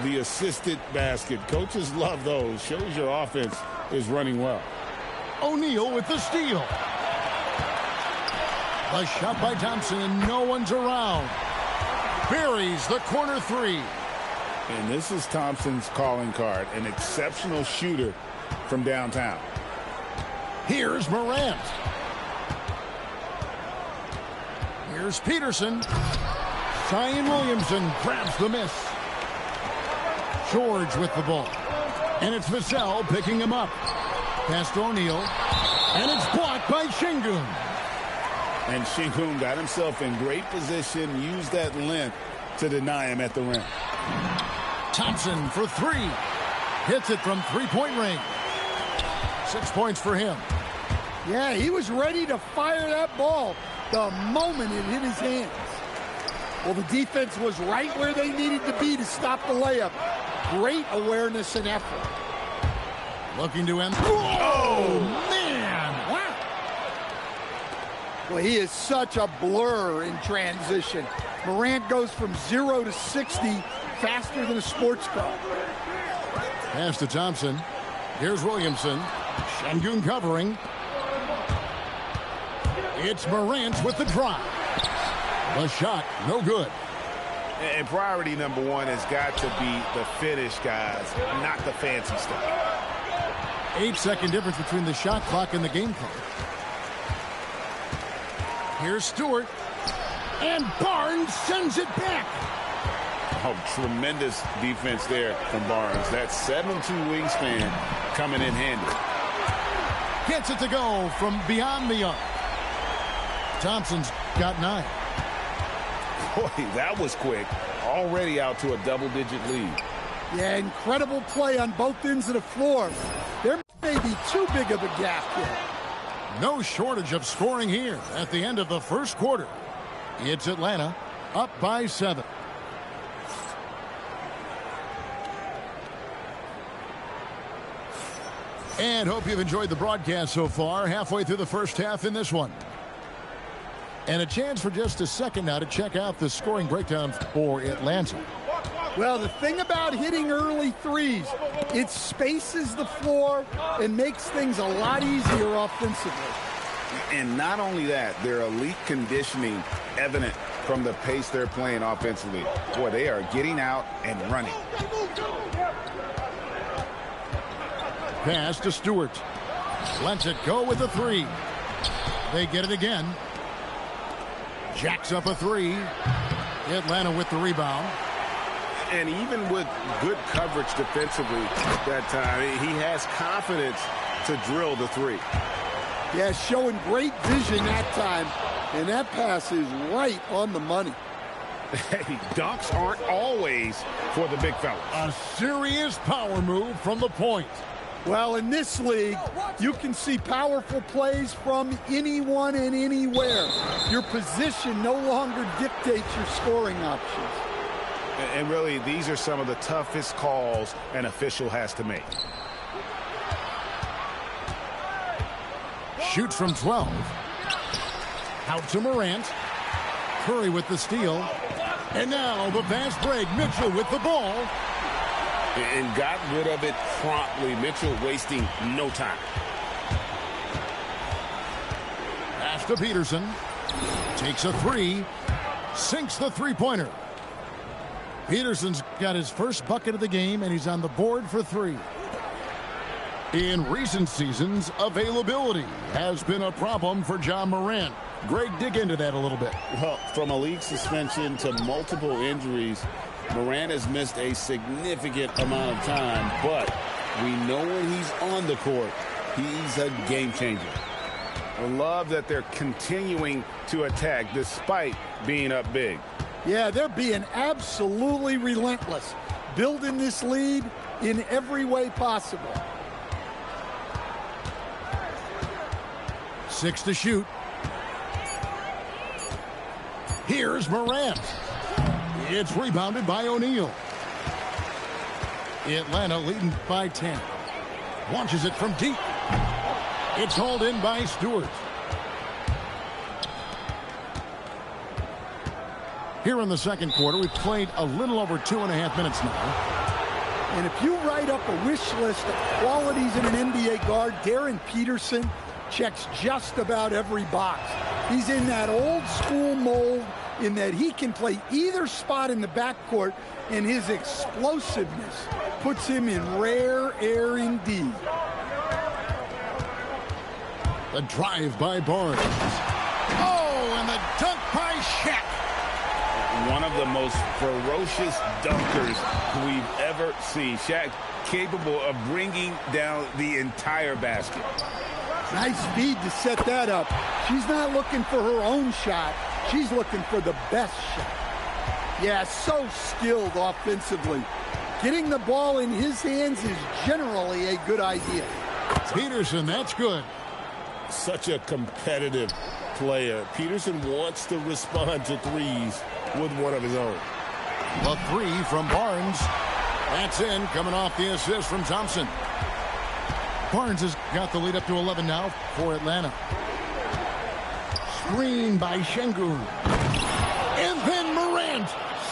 Speaker 3: The assisted basket. Coaches love those. Shows your offense is running well.
Speaker 2: O'Neal with the steal. A shot by Thompson, and no one's around. Buries the corner three.
Speaker 3: And this is Thompson's calling card. An exceptional shooter from downtown.
Speaker 2: Here's Morant. Here's Peterson. Zion Williamson grabs the miss. George with the ball. And it's Vassell picking him up. Pass to O'Neal. And it's blocked by Sengun.
Speaker 3: And Sengun got himself in great position, used that length to deny him at the rim.
Speaker 2: Thompson for three. Hits it from three-point range. 6 points for him.
Speaker 4: Yeah, he was ready to fire that ball the moment it hit his hands. Well, the defense was right where they needed to be to stop the layup. Great awareness and effort.
Speaker 2: Looking to end. Oh, man!
Speaker 4: Wow. Well, he is such a blur in transition. Morant goes from 0 to 60 faster than a sports car.
Speaker 2: Pass to Thompson. Here's Williamson. Sengun covering. It's Morant with the drive. The shot, no good.
Speaker 1: And priority number one has got to be the finish, guys, not the fancy stuff.
Speaker 2: 8-second difference between the shot clock and the game clock. Here's Stewart. And Barnes sends it back.
Speaker 1: Oh, tremendous defense there from Barnes. That 7'2" wingspan coming in handy.
Speaker 2: Gets it to go from beyond the arc. Thompson's got 9.
Speaker 1: Boy, that was quick. Already out to a double-digit lead.
Speaker 4: Yeah, incredible play on both ends of the floor. There may be too big of a gap here.
Speaker 2: No shortage of scoring here at the end of the first quarter. It's Atlanta up by 7. And hope you've enjoyed the broadcast so far. Halfway through the first half in this one. And a chance for just a second now to check out the scoring breakdown for Atlanta.
Speaker 4: Well, the thing about hitting early threes, it spaces the floor and makes things a lot easier offensively.
Speaker 1: And not only that, their elite conditioning evident from the pace they're playing offensively. Boy, they are getting out and running.
Speaker 2: Pass to Stewart. Lets it go with a three. They get it again. Jacks up a three. Atlanta with the rebound.
Speaker 1: And even with good coverage defensively that time, he has confidence to drill the three.
Speaker 4: Yeah, showing great vision that time. And that pass is right on the money.
Speaker 1: Hey, dunks aren't always for the big fellas.
Speaker 2: A serious power move from the point.
Speaker 4: Well, in this league, you can see powerful plays from anyone and anywhere. Your position no longer dictates your scoring options.
Speaker 1: And really, these are some of the toughest calls an official has to make.
Speaker 2: Shoots from 12. Out to Morant. Curry with the steal. And now the fast break. Mitchell with the ball.
Speaker 3: And got rid of it promptly. Mitchell wasting no time.
Speaker 2: Pass to Peterson. Takes a three. Sinks the three-pointer. Peterson's got his first bucket of the game, and he's on the board for three. In recent seasons, availability has been a problem for Ja Morant. Greg, dig into that a little bit.
Speaker 3: Well, from a league suspension to multiple injuries, Morant has missed a significant amount of time, but we know when he's on the court, he's a game changer.
Speaker 1: I love that they're continuing to attack despite being up big.
Speaker 4: Yeah, they're being absolutely relentless, building this lead in every way possible.
Speaker 2: 6 to shoot. Here's Morant. It's rebounded by O'Neal. Atlanta leading by 10. Launches it from deep. It's hauled in by Stewart. Here in the second quarter, we've played a little over 2.5 minutes now.
Speaker 4: And if you write up a wish list of qualities in an NBA guard, Darren Peterson checks just about every box. He's in that old school mold in that he can play either spot in the backcourt, and his explosiveness puts him in rare air indeed.
Speaker 2: The drive by Barnes. Oh, and the dunk by Shaq.
Speaker 3: One of the most ferocious dunkers we've ever seen. Shaq capable of bringing down the entire basket.
Speaker 4: Nice speed to set that up. She's not looking for her own shot. She's looking for the best shot. Yeah, so skilled offensively. Getting the ball in his hands is generally a good idea.
Speaker 2: Peterson, that's good.
Speaker 3: Such a competitive player. Peterson wants to respond to threes with one of his own.
Speaker 2: The three from Barnes. That's in, coming off the assist from Thompson. Barnes has got the lead up to 11 now for Atlanta. Screen by Şengün. And then Morant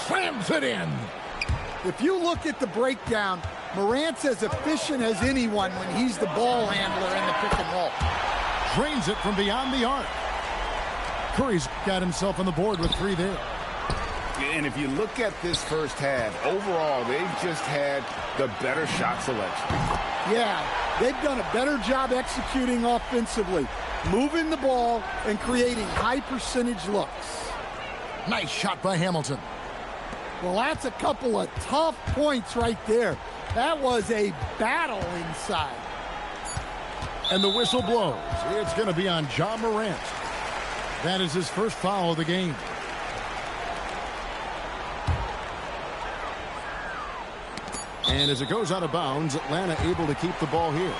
Speaker 2: slams it in.
Speaker 4: If you look at the breakdown, Morant's as efficient as anyone when he's the ball handler in the pick and roll.
Speaker 2: Drains it from beyond the arc. Curry's got himself on the board with three there.
Speaker 1: And if you look at this first half, overall, they've just had the better shot selection.
Speaker 4: Yeah, they've done a better job executing offensively, moving the ball and creating high percentage looks.
Speaker 2: Nice shot by Hamilton.
Speaker 4: Well, that's a couple of tough points right there. That was a battle inside.
Speaker 2: And the whistle blows. It's going to be on Ja Morant. That is his first foul of the game. And as it goes out of bounds, Atlanta able to keep the ball here.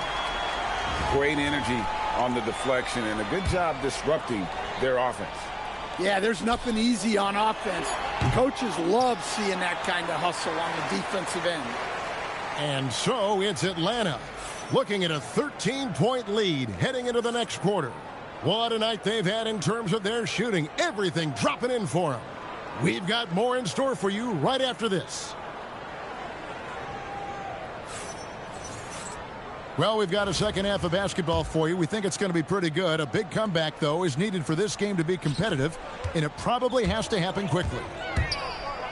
Speaker 1: Great energy on the deflection and a good job disrupting their offense.
Speaker 4: Yeah, there's nothing easy on offense. Coaches love seeing that kind of hustle on the defensive end.
Speaker 2: And so it's Atlanta looking at a 13-point lead heading into the next quarter. What a night they've had in terms of their shooting. Everything dropping in for them. We've got more in store for you right after this. Well, we've got a second half of basketball for you. We think it's going to be pretty good. A big comeback, though, is needed for this game to be competitive, and it probably has to happen quickly.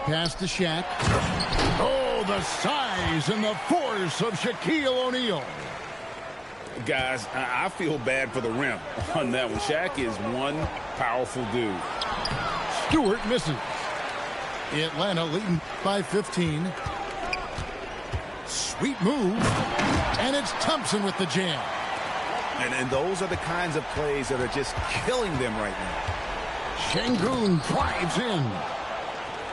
Speaker 2: Pass to Shaq. Oh, the size and the force of Shaquille O'Neal.
Speaker 3: Guys, I feel bad for the rim on that one. Shaq is one powerful dude.
Speaker 2: Stewart misses. Atlanta leading by 15. Sweet move. And it's Thompson with the jam.
Speaker 1: And those are the kinds of plays that are just killing them right now.
Speaker 2: Şengün drives in.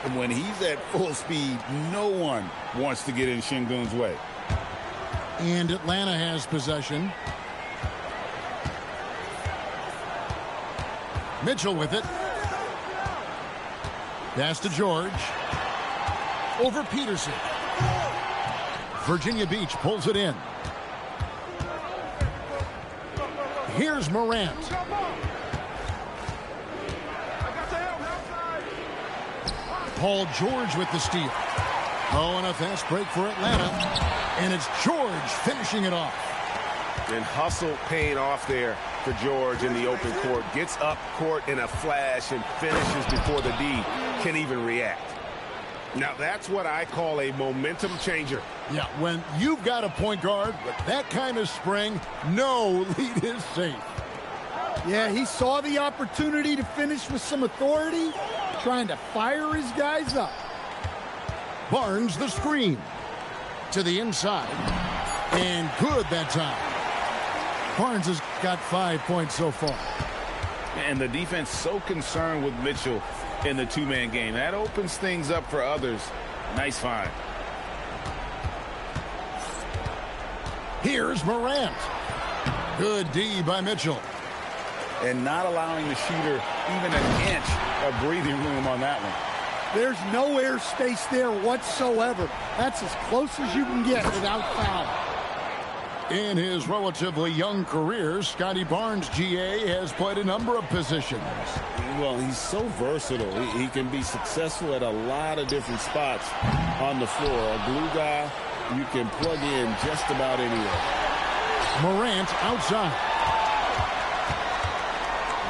Speaker 3: And when he's at full speed, no one wants to get in Şengün's way.
Speaker 2: And Atlanta has possession. Mitchell with it. Pass to George. Over Peterson. Virginia Beach pulls it in. Here's Morant. Paul George with the steal. Oh, and a fast break for Atlanta. And it's George finishing it off.
Speaker 6: And hustle paying off there for George in the open court. Gets up court in a flash and finishes before the D can even react. Now, that's what I call a momentum changer.
Speaker 2: Yeah, when you've got a point guard with that kind of spring, no lead is safe.
Speaker 4: Yeah, he saw the opportunity to finish with some authority, trying to fire his guys up.
Speaker 2: Barnes the screen to the inside. And good that time. Barnes has got 5 points so far.
Speaker 3: And the defense so concerned with Mitchell in the two-man game. That opens things up for others. Nice find.
Speaker 2: Here's Morant. Good D by Mitchell.
Speaker 3: And not allowing the shooter even an inch of breathing room on that one.
Speaker 4: There's no air space there whatsoever. That's as close as you can get without foul.
Speaker 2: In his relatively young career, Scotty Barnes, GA, has played a number of positions.
Speaker 3: Well, he's so versatile. He can be successful at a lot of different spots on the floor. A glue guy you can plug in just about anywhere.
Speaker 2: Morant outside.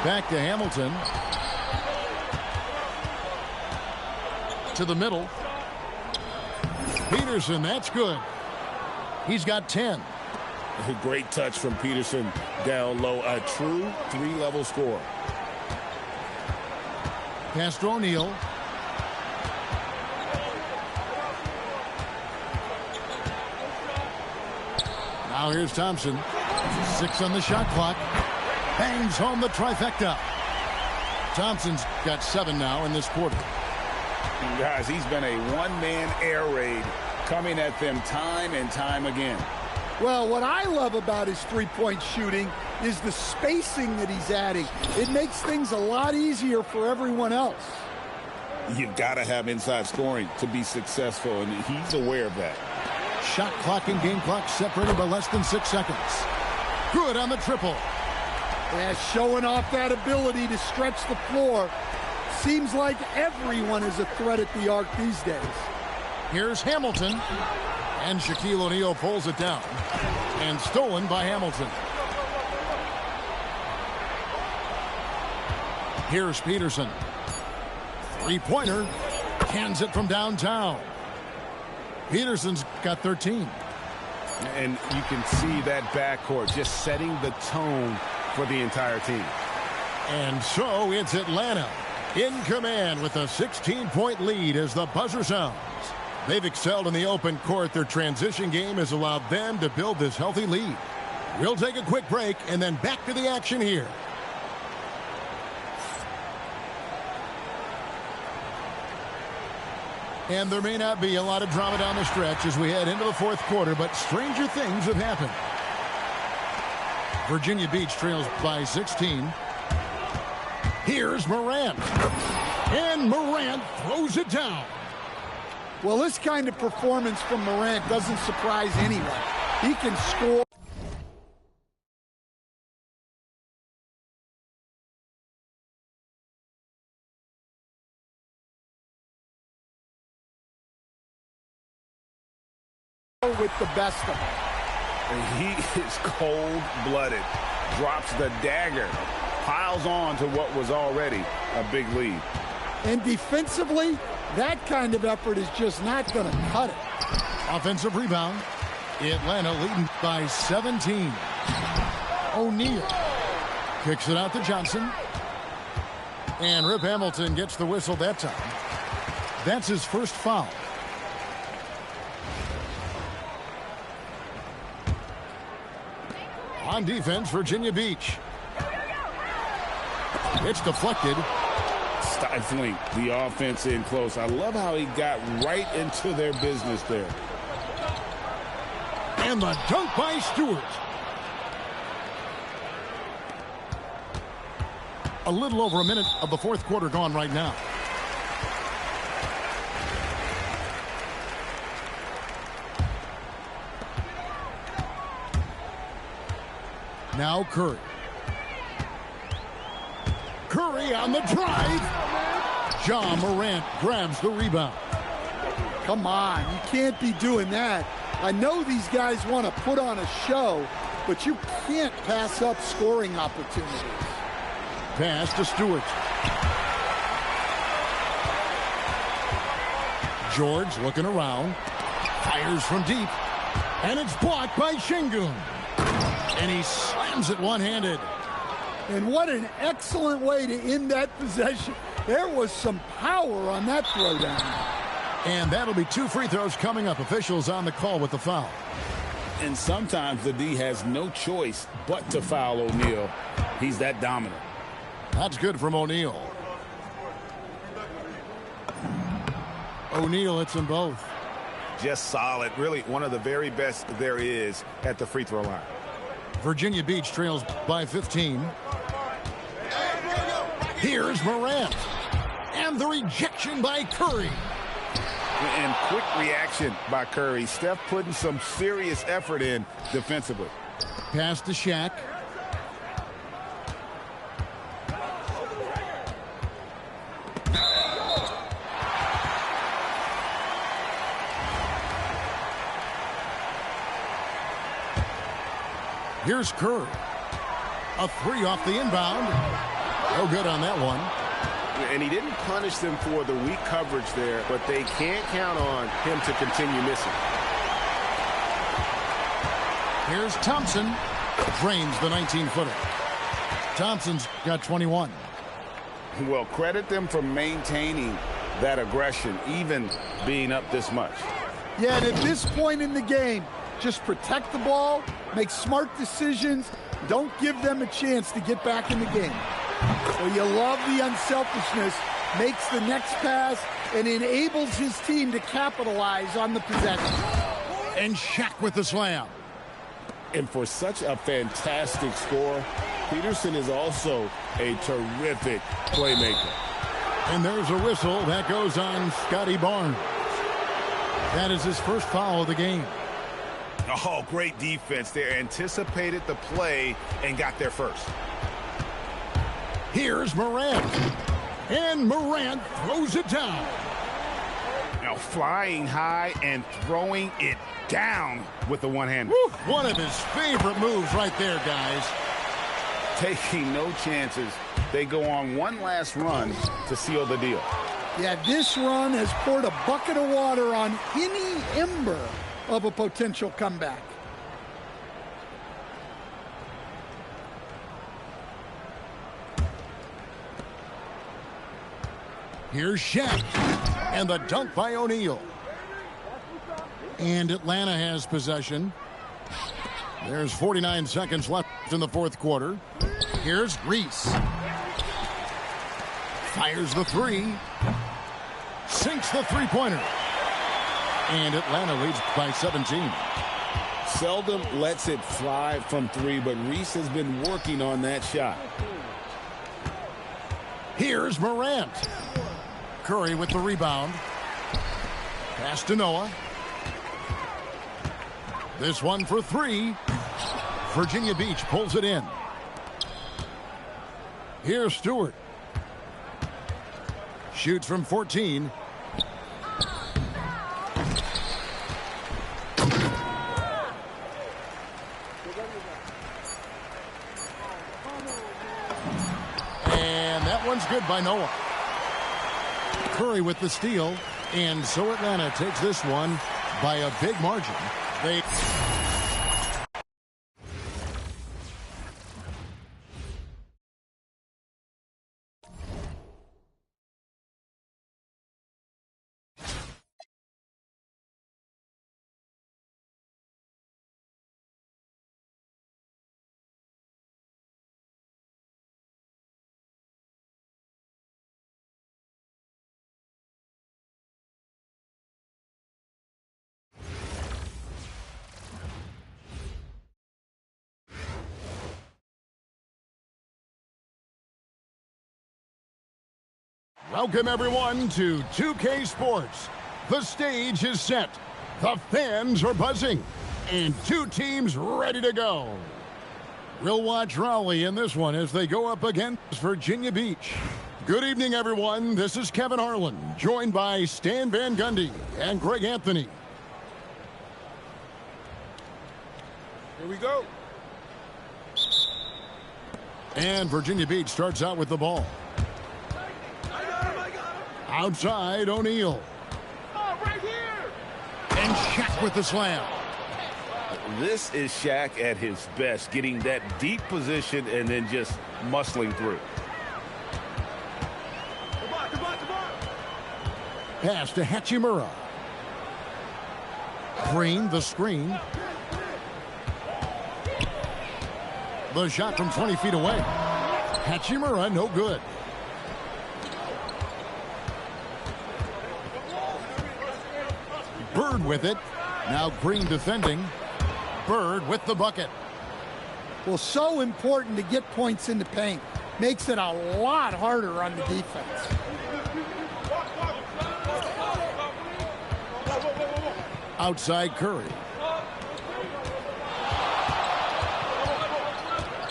Speaker 2: Back to Hamilton. To the middle. Peterson, that's good. He's got 10.
Speaker 3: A great touch from Peterson down low. A true three-level score.
Speaker 2: Pass to O'Neal. Now here's Thompson. 6 on the shot clock. Bangs home the trifecta. Thompson's got 7 now in this quarter.
Speaker 3: Guys, he's been a one-man air raid coming at them time and time again.
Speaker 4: Well, what I love about his three-point shooting is the spacing that he's adding. It makes things a lot easier for everyone else.
Speaker 3: You've got to have inside scoring to be successful, and he's aware of that.
Speaker 2: Shot clock and game clock separated by less than 6 seconds. Good on the triple.
Speaker 4: Yeah, showing off that ability to stretch the floor. Seems like everyone is a threat at the arc these days.
Speaker 2: Here's Hamilton. And Shaquille O'Neal pulls it down. And stolen by Hamilton. Here's Peterson. Three-pointer. Cans it from downtown. Peterson's got 13.
Speaker 6: And you can see that backcourt just setting the tone for the entire team.
Speaker 2: And so it's Atlanta in command with a 16-point lead as the buzzer sounds. They've excelled in the open court. Their transition game has allowed them to build this healthy lead. We'll take a quick break and then back to the action here. And there may not be a lot of drama down the stretch as we head into the fourth quarter, but stranger things have happened. Virginia Beach trails by 16. Here's Morant. And Morant throws it down.
Speaker 4: Well, this kind of performance from Morant doesn't surprise anyone. He can score. With the best of them.
Speaker 3: And he is cold-blooded. Drops the dagger. Piles on to what was already a big lead.
Speaker 4: And defensively, that kind of effort is just not going to cut it.
Speaker 2: Offensive rebound. Atlanta leading by 17. O'Neal kicks it out to Johnson. And Rip Hamilton gets the whistle that time. That's his first foul. On defense, Virginia Beach. It's deflected.
Speaker 3: stifling the offense in close. I love how he got right into their business there.
Speaker 2: And the dunk by Stewart. A little over a minute of the fourth quarter gone right now. Now Curry. Curry on the drive. Ja Morant grabs the rebound.
Speaker 4: Come on, you can't be doing that. I know these guys want to put on a show, but you can't pass up scoring opportunities.
Speaker 2: Pass to Stewart. George looking around. Fires from deep. And it's blocked by Şengün. And he slams it one-handed.
Speaker 4: And what an excellent way to end that possession. There was some power on that throwdown.
Speaker 2: And that'll be 2 free throws coming up. Officials on the call with the foul.
Speaker 3: And sometimes the D has no choice but to foul O'Neal. He's that dominant.
Speaker 2: That's good from O'Neal. O'Neal hits them both.
Speaker 6: Just solid. Really one of the very best there is at the free throw line.
Speaker 2: Virginia Beach trails by 15. Here's Morant. And the rejection by Curry.
Speaker 3: And quick reaction by Curry. Steph putting some serious effort in defensively.
Speaker 2: Pass to Shaq. Here's Curry. A 3 off the inbound. No good on that one.
Speaker 6: And he didn't punish them for the weak coverage there, but they can't count on him to continue missing.
Speaker 2: Here's Thompson. Drains the 19-footer. Thompson's got 21.
Speaker 3: Well, credit them for maintaining that aggression, even being up this much.
Speaker 4: Yeah, and at this point in the game, just protect the ball, make smart decisions, don't give them a chance to get back in the game. Well, you love the unselfishness, makes the next pass, and enables his team to capitalize on the possession.
Speaker 2: And Shaq with the slam.
Speaker 3: And for such a fantastic score, Peterson is also a terrific playmaker.
Speaker 2: And there's a whistle that goes on Scotty Barnes. That is his first foul of the game.
Speaker 6: Oh, great defense there. Anticipated the play and got there first.
Speaker 2: Here's Morant. And Morant throws it down.
Speaker 3: Now flying high and throwing it down with the one-hander.
Speaker 2: One of his favorite moves right there, guys.
Speaker 3: Taking no chances. They go on one last run to seal the deal.
Speaker 4: Yeah, this run has poured a bucket of water on any ember of a potential comeback.
Speaker 2: Here's Shaq. And the dunk by O'Neal. And Atlanta has possession. There's 49 seconds left in the fourth quarter. Here's Reese. Fires the 3. Sinks the three-pointer. And Atlanta leads by 17.
Speaker 3: Seldom lets it fly from 3, but Reese has been working on that shot.
Speaker 2: Here's Morant. Curry with the rebound. Pass to Noah. This one for 3. Virginia Beach pulls it in. Here's Stewart. Shoots from 14. And that one's good by Noah. Curry with the steal. And so Atlanta takes this one by a big margin. They Welcome, everyone, to 2K Sports. The stage is set. The fans are buzzing. And two teams ready to go. We'll watch Raleigh in this one as they go up against Virginia Beach. Good evening, everyone. This is Kevin Harlan, joined by Stan Van Gundy and Greg Anthony.
Speaker 6: Here we go.
Speaker 2: And Virginia Beach starts out with the ball. Outside, O'Neal.
Speaker 6: Right here.
Speaker 2: And Shaq with the slam.
Speaker 3: This is Shaq at his best, getting that deep position and then just muscling through.
Speaker 6: Come on.
Speaker 2: Pass to Hachimura. Green, the screen. The shot from 20 feet away. Hachimura, no good. Bird with it. Now Green defending. Bird with the bucket.
Speaker 4: Well, so important to get points in the paint. Makes it a lot harder on the defense.
Speaker 2: Outside Curry.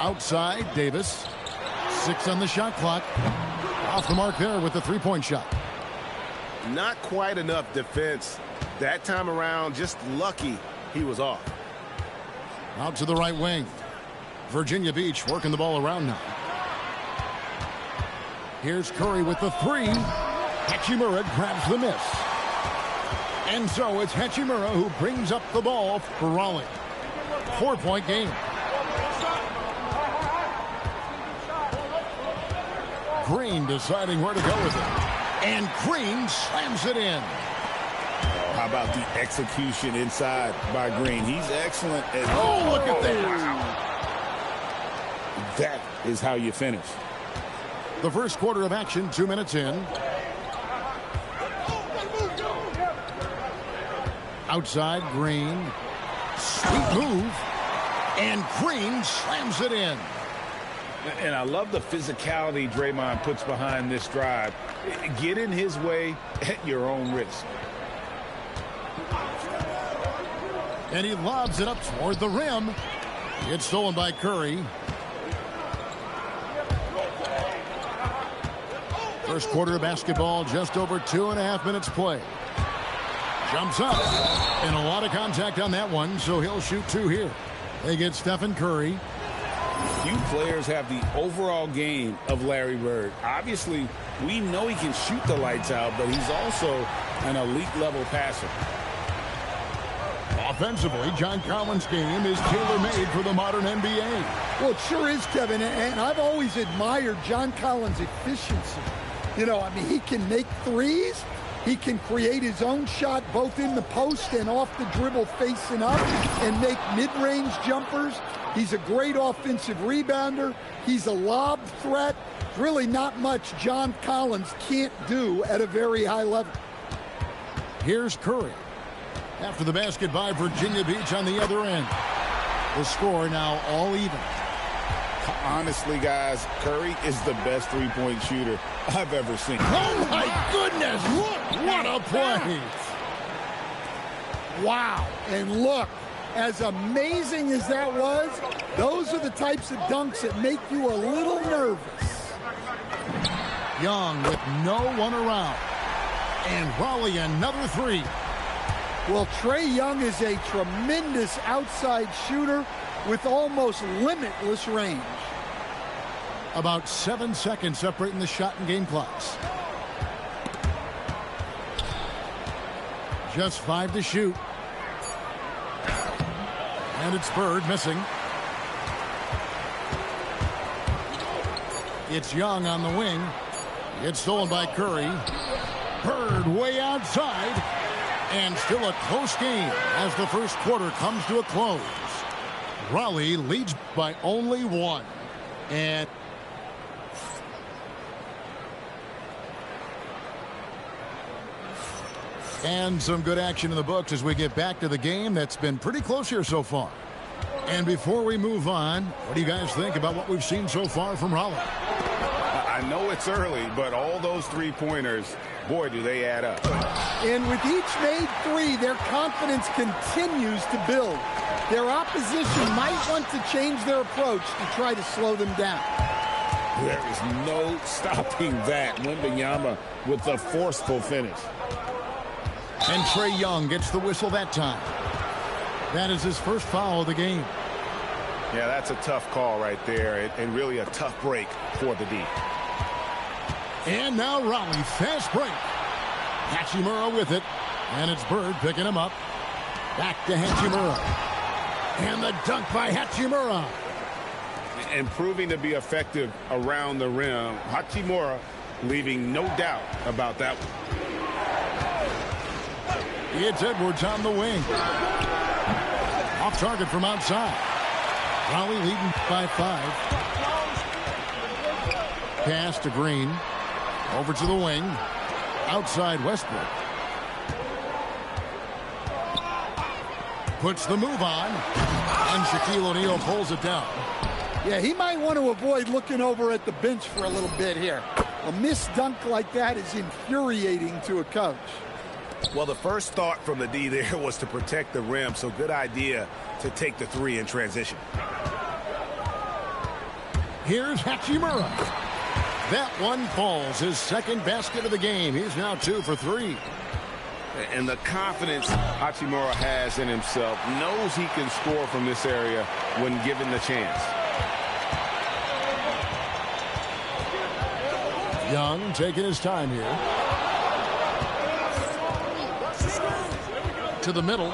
Speaker 2: Outside Davis. 6 on the shot clock. Off the mark there with the three-point shot.
Speaker 6: Not quite enough defense. That time around, just lucky he was off.
Speaker 2: Out to the right wing. Virginia Beach working the ball around now. Here's Curry with the three. Hachimura grabs the miss. And so it's Hachimura who brings up the ball for Raleigh. 4-point game. Green deciding where to go with it. And Green slams it in.
Speaker 3: How about the execution inside by Green? He's excellent at...
Speaker 2: Oh, look at that.
Speaker 3: That is how you finish.
Speaker 2: The first quarter of action, 2 minutes in. Outside, Green. Sweet move. And Green slams it in.
Speaker 3: And I love the physicality Draymond puts behind this drive. Get in his way at your own risk.
Speaker 2: And he lobs it up toward the rim. It's stolen by Curry. First quarter of basketball, just over 2.5 minutes play. Jumps up. And a lot of contact on that one, so he'll shoot 2 here. They get Stephen Curry.
Speaker 3: Few players have the overall game of Larry Bird. Obviously, we know he can shoot the lights out, but he's also an elite-level passer.
Speaker 2: Offensively, John Collins' game is tailor-made for the modern NBA.
Speaker 4: Well, it sure is, Kevin, and I've always admired John Collins' efficiency. You know, I mean, he can make threes. He can create his own shot both in the post and off the dribble facing up and make mid-range jumpers. He's a great offensive rebounder. He's a lob threat. Really not much John Collins can't do at a very high level.
Speaker 2: Here's Curry. After the basket by Virginia Beach on the other end. The score now all even.
Speaker 3: Honestly, guys, Curry is the best three-point shooter I've ever seen.
Speaker 2: Oh, my goodness! What a play!
Speaker 4: Wow. And look, as amazing as that was, those are the types of dunks that make you a little nervous.
Speaker 2: Young with no one around. And Raleigh another three.
Speaker 4: Well, Trae Young is a tremendous outside shooter with almost limitless range.
Speaker 2: About 7 seconds separating the shot and game clocks. Just 5 to shoot. And it's Bird missing. It's Young on the wing. It's stolen by Curry. Bird way outside. And still a close game as the first quarter comes to a close. Raleigh leads by only 1. And some good action in the books as we get back to the game that's been pretty close here so far. And before we move on, what do you guys think about what we've seen so far from Raleigh?
Speaker 3: I
Speaker 1: I know it's early, but all those three-pointers, boy, do they add up.
Speaker 4: And with each made three, their confidence continues to build. Their opposition might want to change their approach to try to slow them down.
Speaker 3: There is no stopping that. Wembanyama with a forceful finish.
Speaker 2: And Trae Young gets the whistle that time. That is his first foul of the game.
Speaker 6: Yeah, that's a tough call right there, and really a tough break for the D.
Speaker 2: And now Raleigh, fast break. Hachimura with it, and it's Bird picking him up. Back to Hachimura. And the dunk by Hachimura.
Speaker 1: And proving to be effective around the rim. Hachimura leaving no doubt about that one.
Speaker 2: It's Edwards on the wing. Off target from outside. Raleigh leading by 5. Pass to Green. Over to the wing. Outside Westbrook. Puts the move on. And Shaquille O'Neal pulls it down.
Speaker 4: Yeah, he might want to avoid looking over at the bench for a little bit here. A missed dunk like that is infuriating to a coach.
Speaker 6: Well, the first thought from the D there was to protect the rim, so good idea to take the three in transition.
Speaker 2: Here's Hachimura. That one falls. His second basket of the game. He's now 2 for 3.
Speaker 1: And the confidence Hachimura has in himself, knows he can score from this area when given the chance.
Speaker 2: Young taking his time here. To the middle.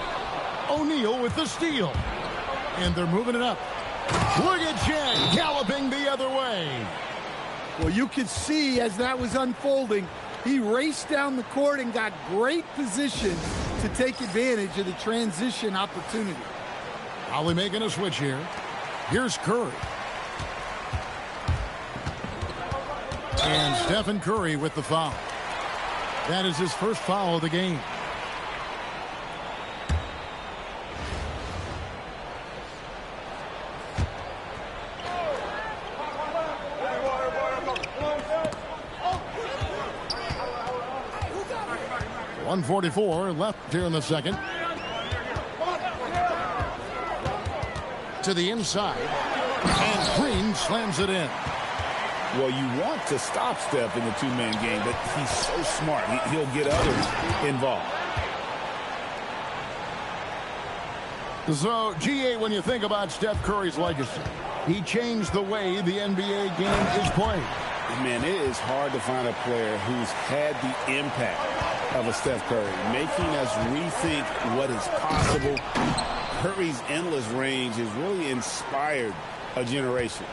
Speaker 2: O'Neal with the steal. And they're moving it up. Look at Chen galloping the other way.
Speaker 4: Well, you could see as that was unfolding, he raced down the court and got great position to take advantage of the transition opportunity.
Speaker 2: Holly making a switch here. Here's Curry. And Stephen Curry with the foul. That is his first foul of the game. .144 left here in the second. To the inside. And Green slams it in.
Speaker 3: Well, you want to stop Steph in the two-man game, but he's so smart. He'll get others involved.
Speaker 2: So, GA, when you think about Steph Curry's legacy, he changed the way the NBA game is played.
Speaker 3: Man, it is hard to find a player who's had the impact of a Steph Curry, making us rethink what is possible. Curry's endless range has really inspired a generation.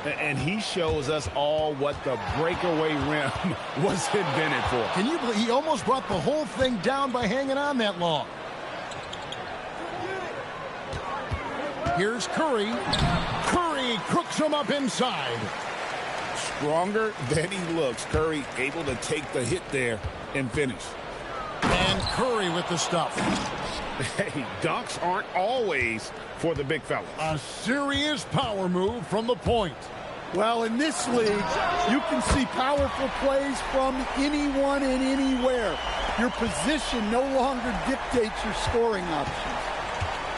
Speaker 3: And he shows us all what the breakaway rim was invented for.
Speaker 2: Can you believe he almost brought the whole thing down by hanging on that long? Here's Curry. Curry crooks him up inside.
Speaker 3: Stronger than he looks. Curry able to take the hit there and finish.
Speaker 2: And Curry with the stuff.
Speaker 1: Hey, dunks aren't always for the big fella.
Speaker 2: A serious power move from the point.
Speaker 4: Well, in this league, you can see powerful plays from anyone and anywhere. Your position no longer dictates your scoring options.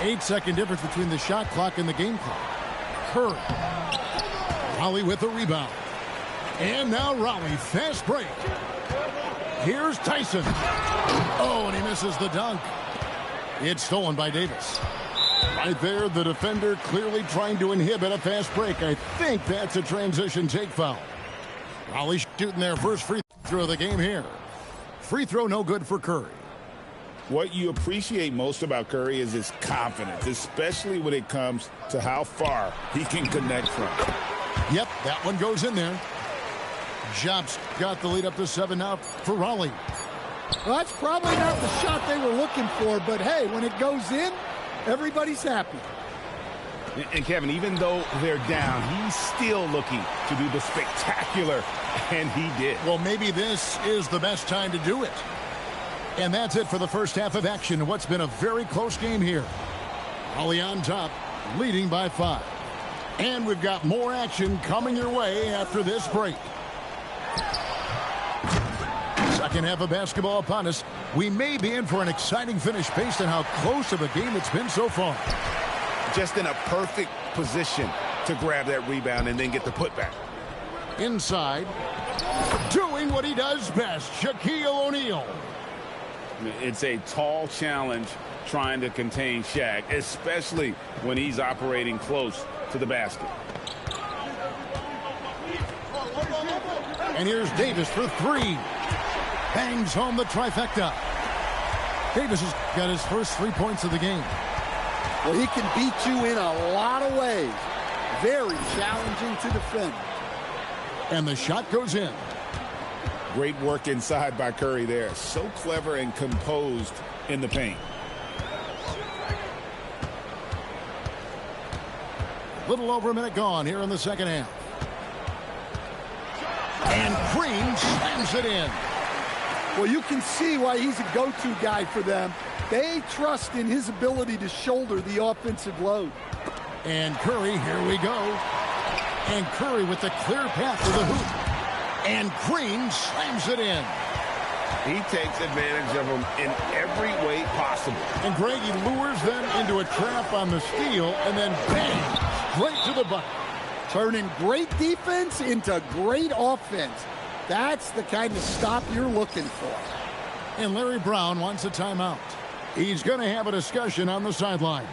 Speaker 2: 8-second difference between the shot clock and the game clock. Curry. Raleigh with the rebound. And now Raleigh, fast break. Here's Tyson. Oh, and he misses the dunk. It's stolen by Davis. Right there, the defender clearly trying to inhibit a fast break. I think that's a transition take foul. Raleigh shooting their first free throw of the game here. Free throw no good for Curry.
Speaker 3: What you appreciate most about Curry is his confidence, especially when it comes to how far he can connect from.
Speaker 2: Yep, that one goes in there. Jops got the lead up to 7 now for Raleigh.
Speaker 4: Well, that's probably not the shot they were looking for, but hey, when it goes in, everybody's happy.
Speaker 1: And Kevin, even though they're down, he's still looking to do the spectacular, and he did.
Speaker 2: Well, maybe this is the best time to do it. And that's it for the first half of action. What's been a very close game here. Raleigh on top, leading by 5. And we've got more action coming your way after this break. Second half of basketball upon us. We may be in for an exciting finish based on how close of a game it's been so far.
Speaker 6: Just in a perfect position to grab that rebound and then get the putback.
Speaker 2: Inside, doing what he does best, Shaquille O'Neal.
Speaker 3: It's a tall challenge trying to contain Shaq, especially when he's operating close to the basket.
Speaker 2: And here's Davis for three. Bangs home the trifecta. Davis has got his first 3 points of the game.
Speaker 4: Well, he can beat you in a lot of ways. Very challenging to defend.
Speaker 2: And the shot goes in.
Speaker 3: Great work inside by Curry there. So clever and composed in the paint.
Speaker 2: Little over a minute gone here in the second half. And Green slams it in.
Speaker 4: Well, you can see why he's a go-to guy for them. They trust in his ability to shoulder the offensive load.
Speaker 2: And Curry, here we go. And Curry with the clear path to the hoop. And Green slams it in.
Speaker 6: He takes advantage of them in every way possible.
Speaker 2: And Greg, he lures them into a trap on the steal, and then bang, straight to the bucket.
Speaker 4: Turning great defense into great offense. That's the kind of stop you're looking for.
Speaker 2: And Larry Brown wants a timeout. He's going to have a discussion on the sideline.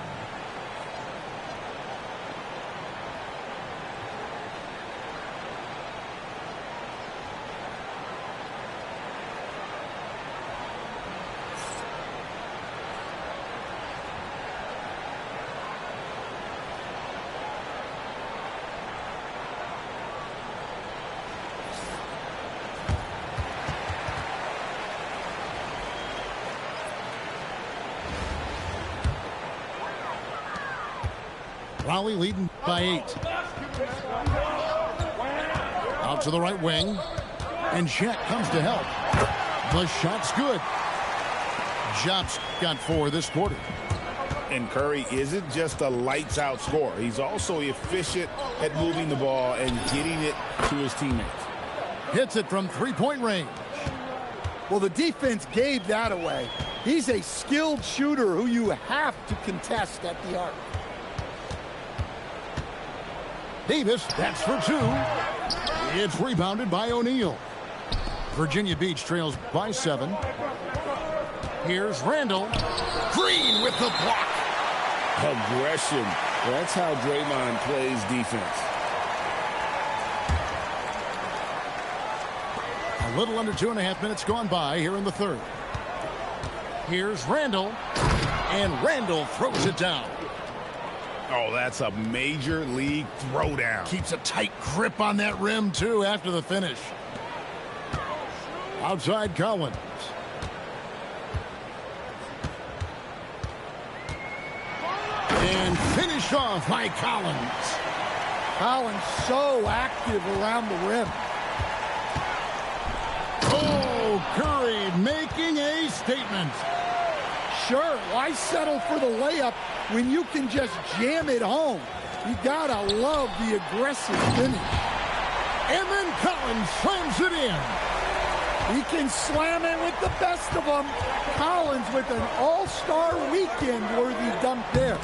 Speaker 2: Raleigh leading by 8. Out to the right wing. And Shaq comes to help. The shot's good. Jobs got 4 this quarter.
Speaker 3: And Curry isn't just a lights-out scorer. He's also efficient at moving the ball and getting it to his teammates.
Speaker 2: Hits it from three-point range.
Speaker 4: Well, the defense gave that away. He's a skilled shooter who you have to contest at the arc.
Speaker 2: Davis, that's for 2. It's rebounded by O'Neal. Virginia Beach trails by 7. Here's Randall. Green with the block.
Speaker 3: Aggression. That's how Draymond plays defense.
Speaker 2: A little under 2.5 minutes gone by here in the third. Here's Randall. And Randall throws it down.
Speaker 6: Oh, that's a major league throwdown.
Speaker 2: Keeps a tight grip on that rim, too, after the finish. Outside Collins. And finished off by Collins.
Speaker 4: Collins so active around the rim.
Speaker 2: Oh, Curry making a statement.
Speaker 4: Sure, why settle for the layup when you can just jam it home? You gotta love the aggressive finish.
Speaker 2: And then Collins slams it in.
Speaker 4: He can slam it with the best of them. Collins with an all-star weekend-worthy dunk there.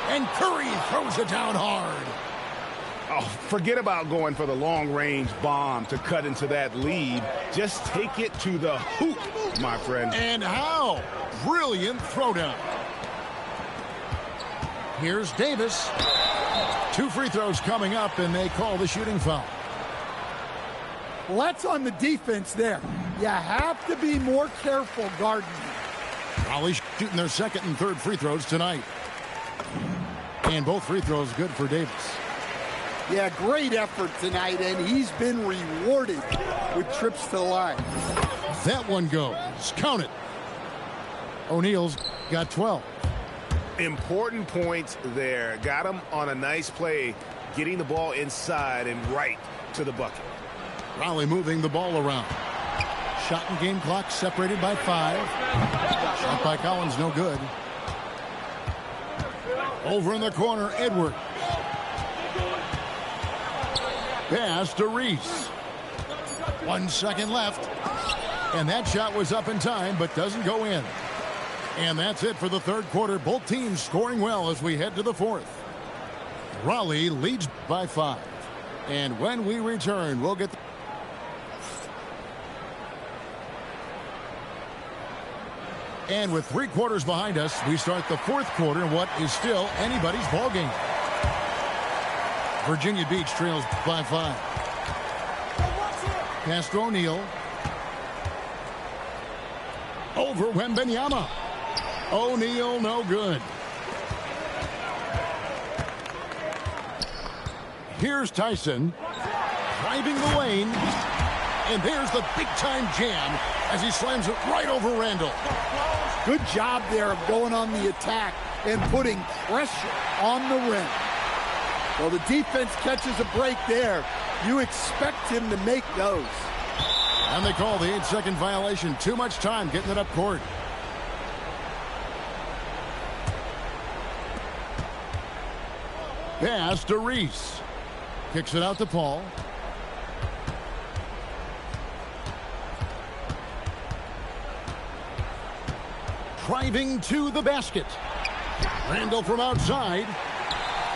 Speaker 2: And Curry throws it down hard.
Speaker 6: Oh, forget about going for the long-range bomb to cut into that lead. Just take it to the hoop, my friend.
Speaker 2: And how? Brilliant throwdown. Here's Davis. 2 free throws coming up, and they call the shooting foul.
Speaker 4: Well, that's on the defense there. You have to be more careful guarding.
Speaker 2: Raleigh shooting their second and third free throws tonight. And both free throws good for Davis.
Speaker 4: Yeah, great effort tonight, and he's been rewarded with trips to the line.
Speaker 2: That one goes. Count it. O'Neal's got 12.
Speaker 6: Important points there. Got him on a nice play, getting the ball inside and right to the bucket.
Speaker 2: Raleigh moving the ball around. Shot and game clock separated by 5. Shot by Collins, no good. Over in the corner, Edwards. Pass to Reese. 1 second left. And that shot was up in time, but doesn't go in. And that's it for the third quarter. Both teams scoring well as we head to the fourth. Raleigh leads by 5. And when we return, we'll get... And with 3 quarters behind us, we start the fourth quarter in what is still anybody's ball game. Virginia Beach trails by 5. Pass to O'Neal. Over Wembanyama. O'Neal, no good. Here's Tyson. Driving the lane. And there's the big-time jam as he slams it right over Randall.
Speaker 4: Good job there of going on the attack and putting pressure on the rim. Well, the defense catches a break there. You expect him to make those.
Speaker 2: And they call the 8-second violation. Too much time getting it up court. Pass to Reese. Kicks it out to Paul. Driving to the basket. Randall from outside.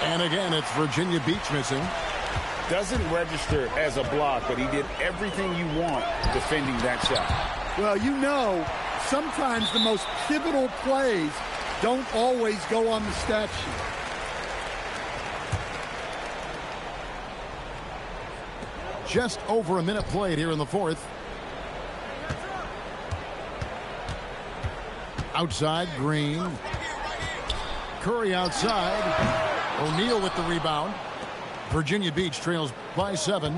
Speaker 2: And again, it's Virginia Beach missing.
Speaker 3: Doesn't register as a block, but he did everything you want defending that shot.
Speaker 4: Well, you know, sometimes the most pivotal plays don't always go on the stat sheet.
Speaker 2: Just over a minute played here in the fourth. Outside, Green. Curry outside. O'Neal with the rebound. Virginia Beach trails by 7.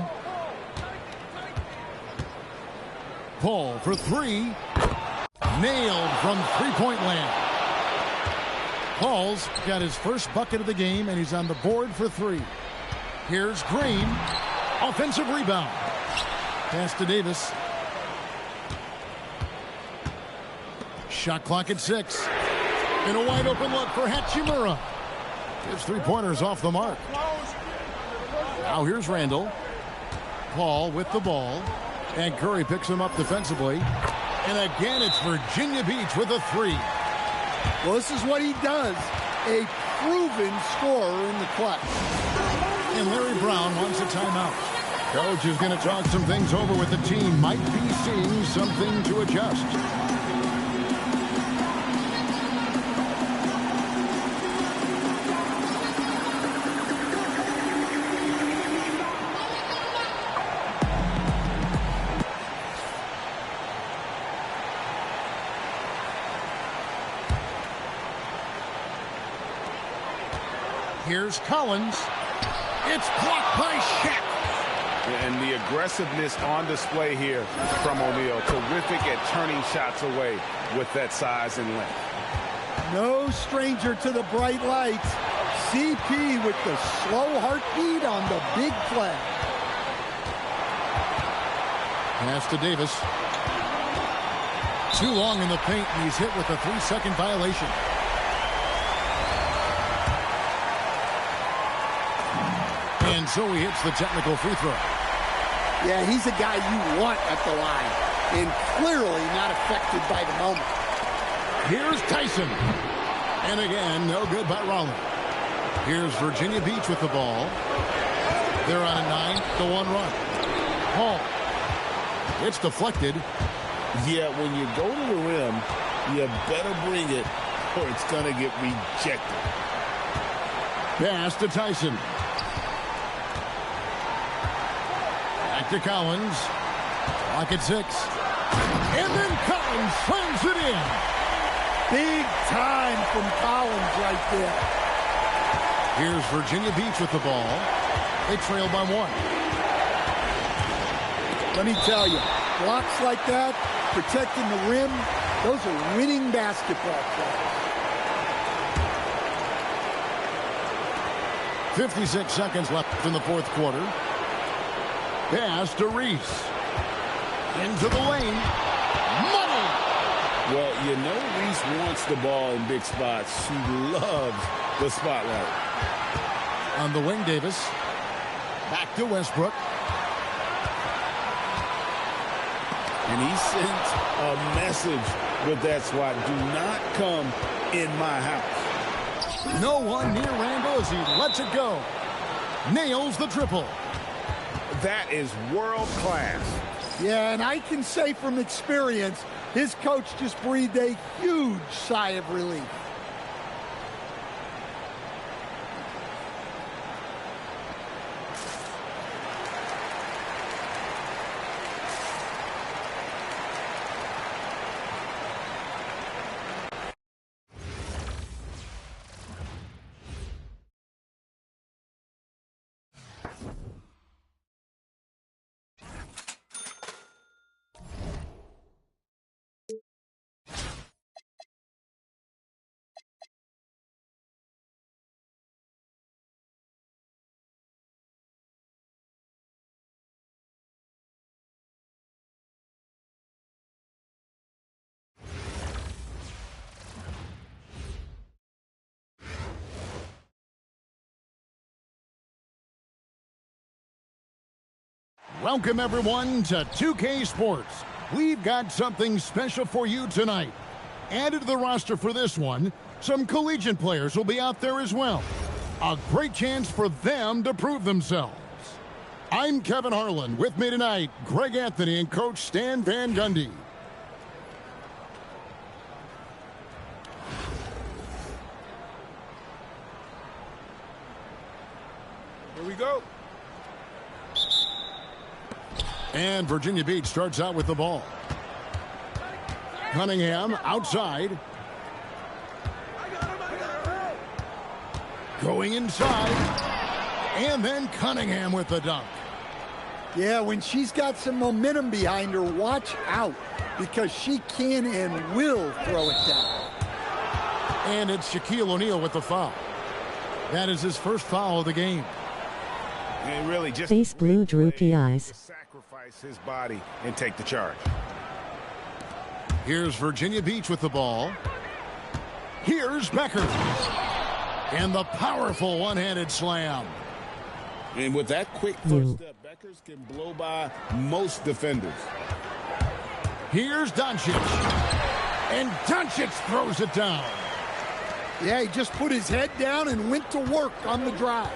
Speaker 2: Paul for 3. Nailed from three-point land. Paul's got his first bucket of the game, and he's on the board for 3. Here's Green. Offensive rebound. Pass to Davis. Shot clock at 6. And a wide open look for Hachimura. His 3-pointers off the mark. Now here's Randall. Paul with the ball. And Curry picks him up defensively. And again, it's Virginia Beach with a 3.
Speaker 4: Well, this is what he does. A proven scorer in the clutch.
Speaker 2: And Larry Brown wants a timeout. Coach is going to talk some things over with the team. Might be seeing something to adjust. Here's Collins. It's blocked by Shaq.
Speaker 6: And the aggressiveness on display here from O'Neal. Terrific at turning shots away with that size and length.
Speaker 4: No stranger to the bright lights. CP with the slow heartbeat on the big play.
Speaker 2: Pass to Davis. Too long in the paint, and he's hit with a 3-second violation. And so he hits the technical free throw.
Speaker 4: Yeah, he's a guy you want at the line, and clearly not affected by the moment.
Speaker 2: Here's Tyson. And again, no good by Raleigh. Here's Virginia Beach with the ball. They're on a 9-1 run. Paul. It's deflected.
Speaker 3: Yeah, when you go to the rim, you better bring it or it's going to get rejected.
Speaker 2: Pass to Tyson. Back to Collins. Clock at 6. And then Collins slams it in.
Speaker 4: Big time from Collins right there.
Speaker 2: Here's Virginia Beach with the ball. They trail by 1.
Speaker 4: Let me tell you, blocks like that, protecting the rim, those are winning basketball plays.
Speaker 2: 56 seconds left in the fourth quarter. Pass to Reese. Into the lane. Money!
Speaker 3: Well, you know Reese wants the ball in big spots. She loves the spotlight.
Speaker 2: On the wing, Davis. Back to Westbrook.
Speaker 3: And he sent a message with that swat. Do not come in my house.
Speaker 2: No one near Randall as he lets it go. Nails the triple.
Speaker 6: That is world class.
Speaker 4: Yeah, and I can say from experience, his coach just breathed a huge sigh of relief.
Speaker 2: Welcome, everyone, to 2K Sports. We've got something special for you tonight. Added to the roster for this one, some collegiate players will be out there as well. A great chance for them to prove themselves. I'm Kevin Harlan. With me tonight, Greg Anthony and Coach Stan Van Gundy.
Speaker 6: Here we go.
Speaker 2: And Virginia Beach starts out with the ball. Cunningham outside. Going inside. And then Cunningham with the dunk.
Speaker 4: Yeah, when she's got some momentum behind her, watch out, because she can and will throw it down.
Speaker 2: And it's Shaquille O'Neal with the foul. That is his first foul of the game.
Speaker 6: And really just
Speaker 5: Face blue droopy eyes.
Speaker 6: sacrifice his body and take the charge.
Speaker 2: Here's Virginia Beach with the ball. Here's Becker. And the powerful one-handed slam.
Speaker 3: And with that quick first step, Beckers can blow by most defenders.
Speaker 2: Here's Doncic. And Doncic throws it down.
Speaker 4: Yeah, he just put his head down and went to work on the drive.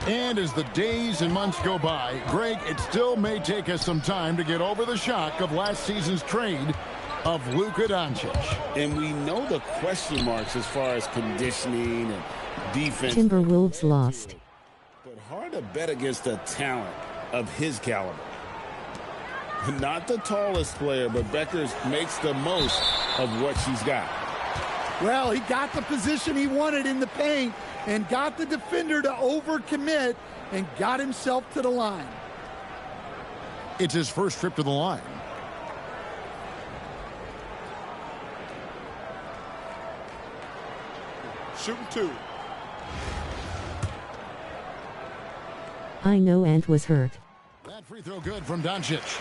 Speaker 2: And as the days and months go by, Greg, it still may take us some time to get over the shock of last season's trade of Luka Doncic.
Speaker 3: And we know the question marks as far as conditioning and defense.
Speaker 5: Timberwolves lost.
Speaker 3: But hard to bet against a talent of his caliber. Not the tallest player, but Beckers makes the most of what she's got.
Speaker 4: Well, he got the position he wanted in the paint and got the defender to overcommit and got himself to the line.
Speaker 2: It's his first trip to the line.
Speaker 6: Shooting two.
Speaker 5: I know Ant was hurt.
Speaker 2: That free throw good from Doncic.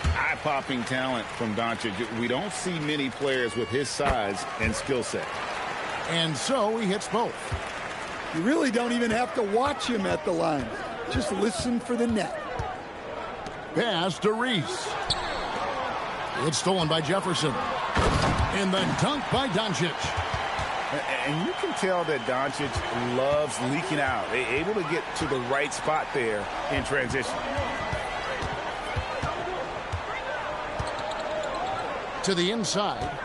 Speaker 3: Eye-popping talent from Doncic. We don't see many players with his size and skill set.
Speaker 2: And so he hits both.
Speaker 4: You really don't even have to watch him at the line. Just listen for the net.
Speaker 2: Pass to Reese. It's stolen by Jefferson. And then dunked by Doncic.
Speaker 6: And you can tell that Doncic loves leaking out. Able to get to the right spot there in transition.
Speaker 2: To the inside.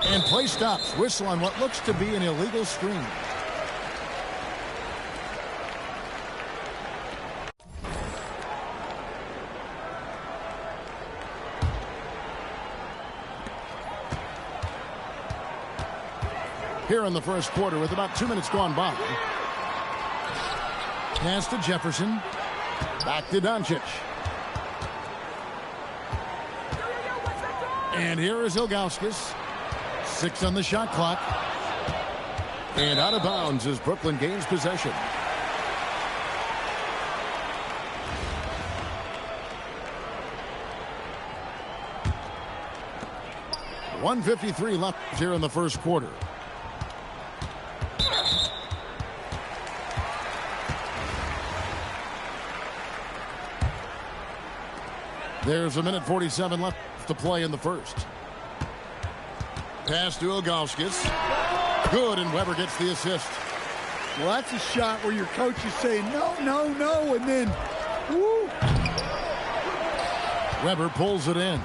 Speaker 2: And play stops. Whistle on what looks to be an illegal screen. Here in the first quarter with about 2 minutes gone by. Pass to Jefferson. Back to Doncic. And here is Ilgauskas. 6 on the shot clock. And out of bounds as Brooklyn gains possession. .153 left here in the first quarter. There's a minute 47 left to play in the first. Pass to Ilgauskas. Good, and Weber gets the assist.
Speaker 4: Well, that's a shot where your coach is saying, no, no, no, and then, woo.
Speaker 2: Weber pulls it in.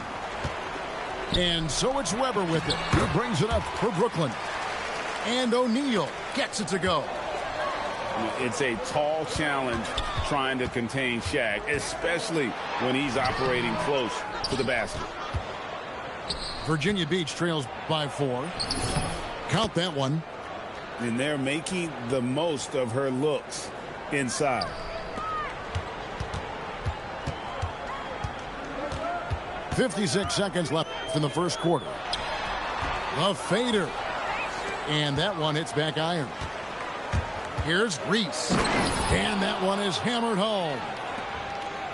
Speaker 2: And so it's Weber with it. He brings it up for Brooklyn. And O'Neal gets it to go.
Speaker 3: It's a tall challenge trying to contain Shaq, especially when he's operating close to the basket.
Speaker 2: Virginia Beach trails by 4. Count that one.
Speaker 3: And they're making the most of her looks inside.
Speaker 2: .56 seconds left in the first quarter. The fader. And that one hits back iron. Here's Reese. And that one is hammered home.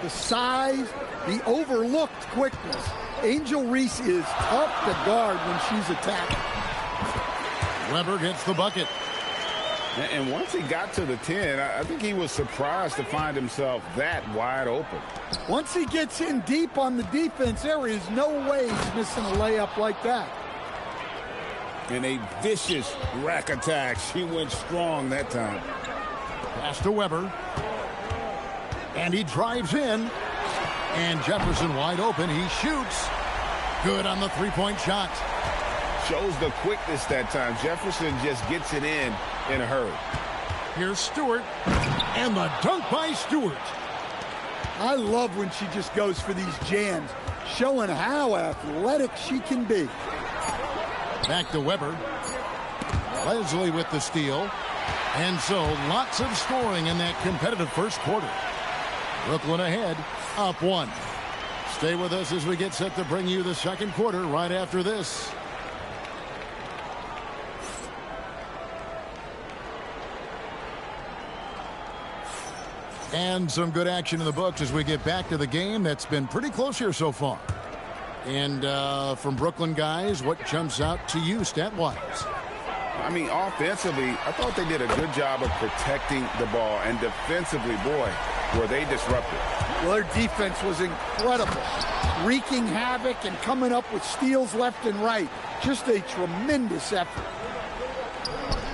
Speaker 4: The size, the overlooked quickness. Angel Reese is tough to guard when she's attacking.
Speaker 2: Weber gets the bucket.
Speaker 3: And once he got to the 10, I think he was surprised to find himself that wide open.
Speaker 4: Once he gets in deep on the defense, there is no way he's missing a layup like that.
Speaker 3: In a vicious rack attack, she went strong that time.
Speaker 2: Pass to Weber. And he drives in. And Jefferson wide open. He shoots. Good on the three-point shot.
Speaker 3: Shows the quickness that time. Jefferson just gets it in a hurry.
Speaker 2: Here's Stewart. And the dunk by Stewart.
Speaker 4: I love when she just goes for these jams, showing how athletic she can be.
Speaker 2: Back to Weber. Leslie with the steal. And so lots of scoring in that competitive first quarter. Brooklyn ahead, up 1. Stay with us as we get set to bring you the second quarter right after this. And some good action in the books as we get back to the game that's been pretty close here so far. And from Brooklyn guys, what jumps out to you stat-wise?
Speaker 3: I mean, offensively, I thought they did a good job of protecting the ball. And defensively, boy, were they disruptive.
Speaker 4: Well, their defense was incredible. Wreaking havoc and coming up with steals left and right. Just a tremendous effort.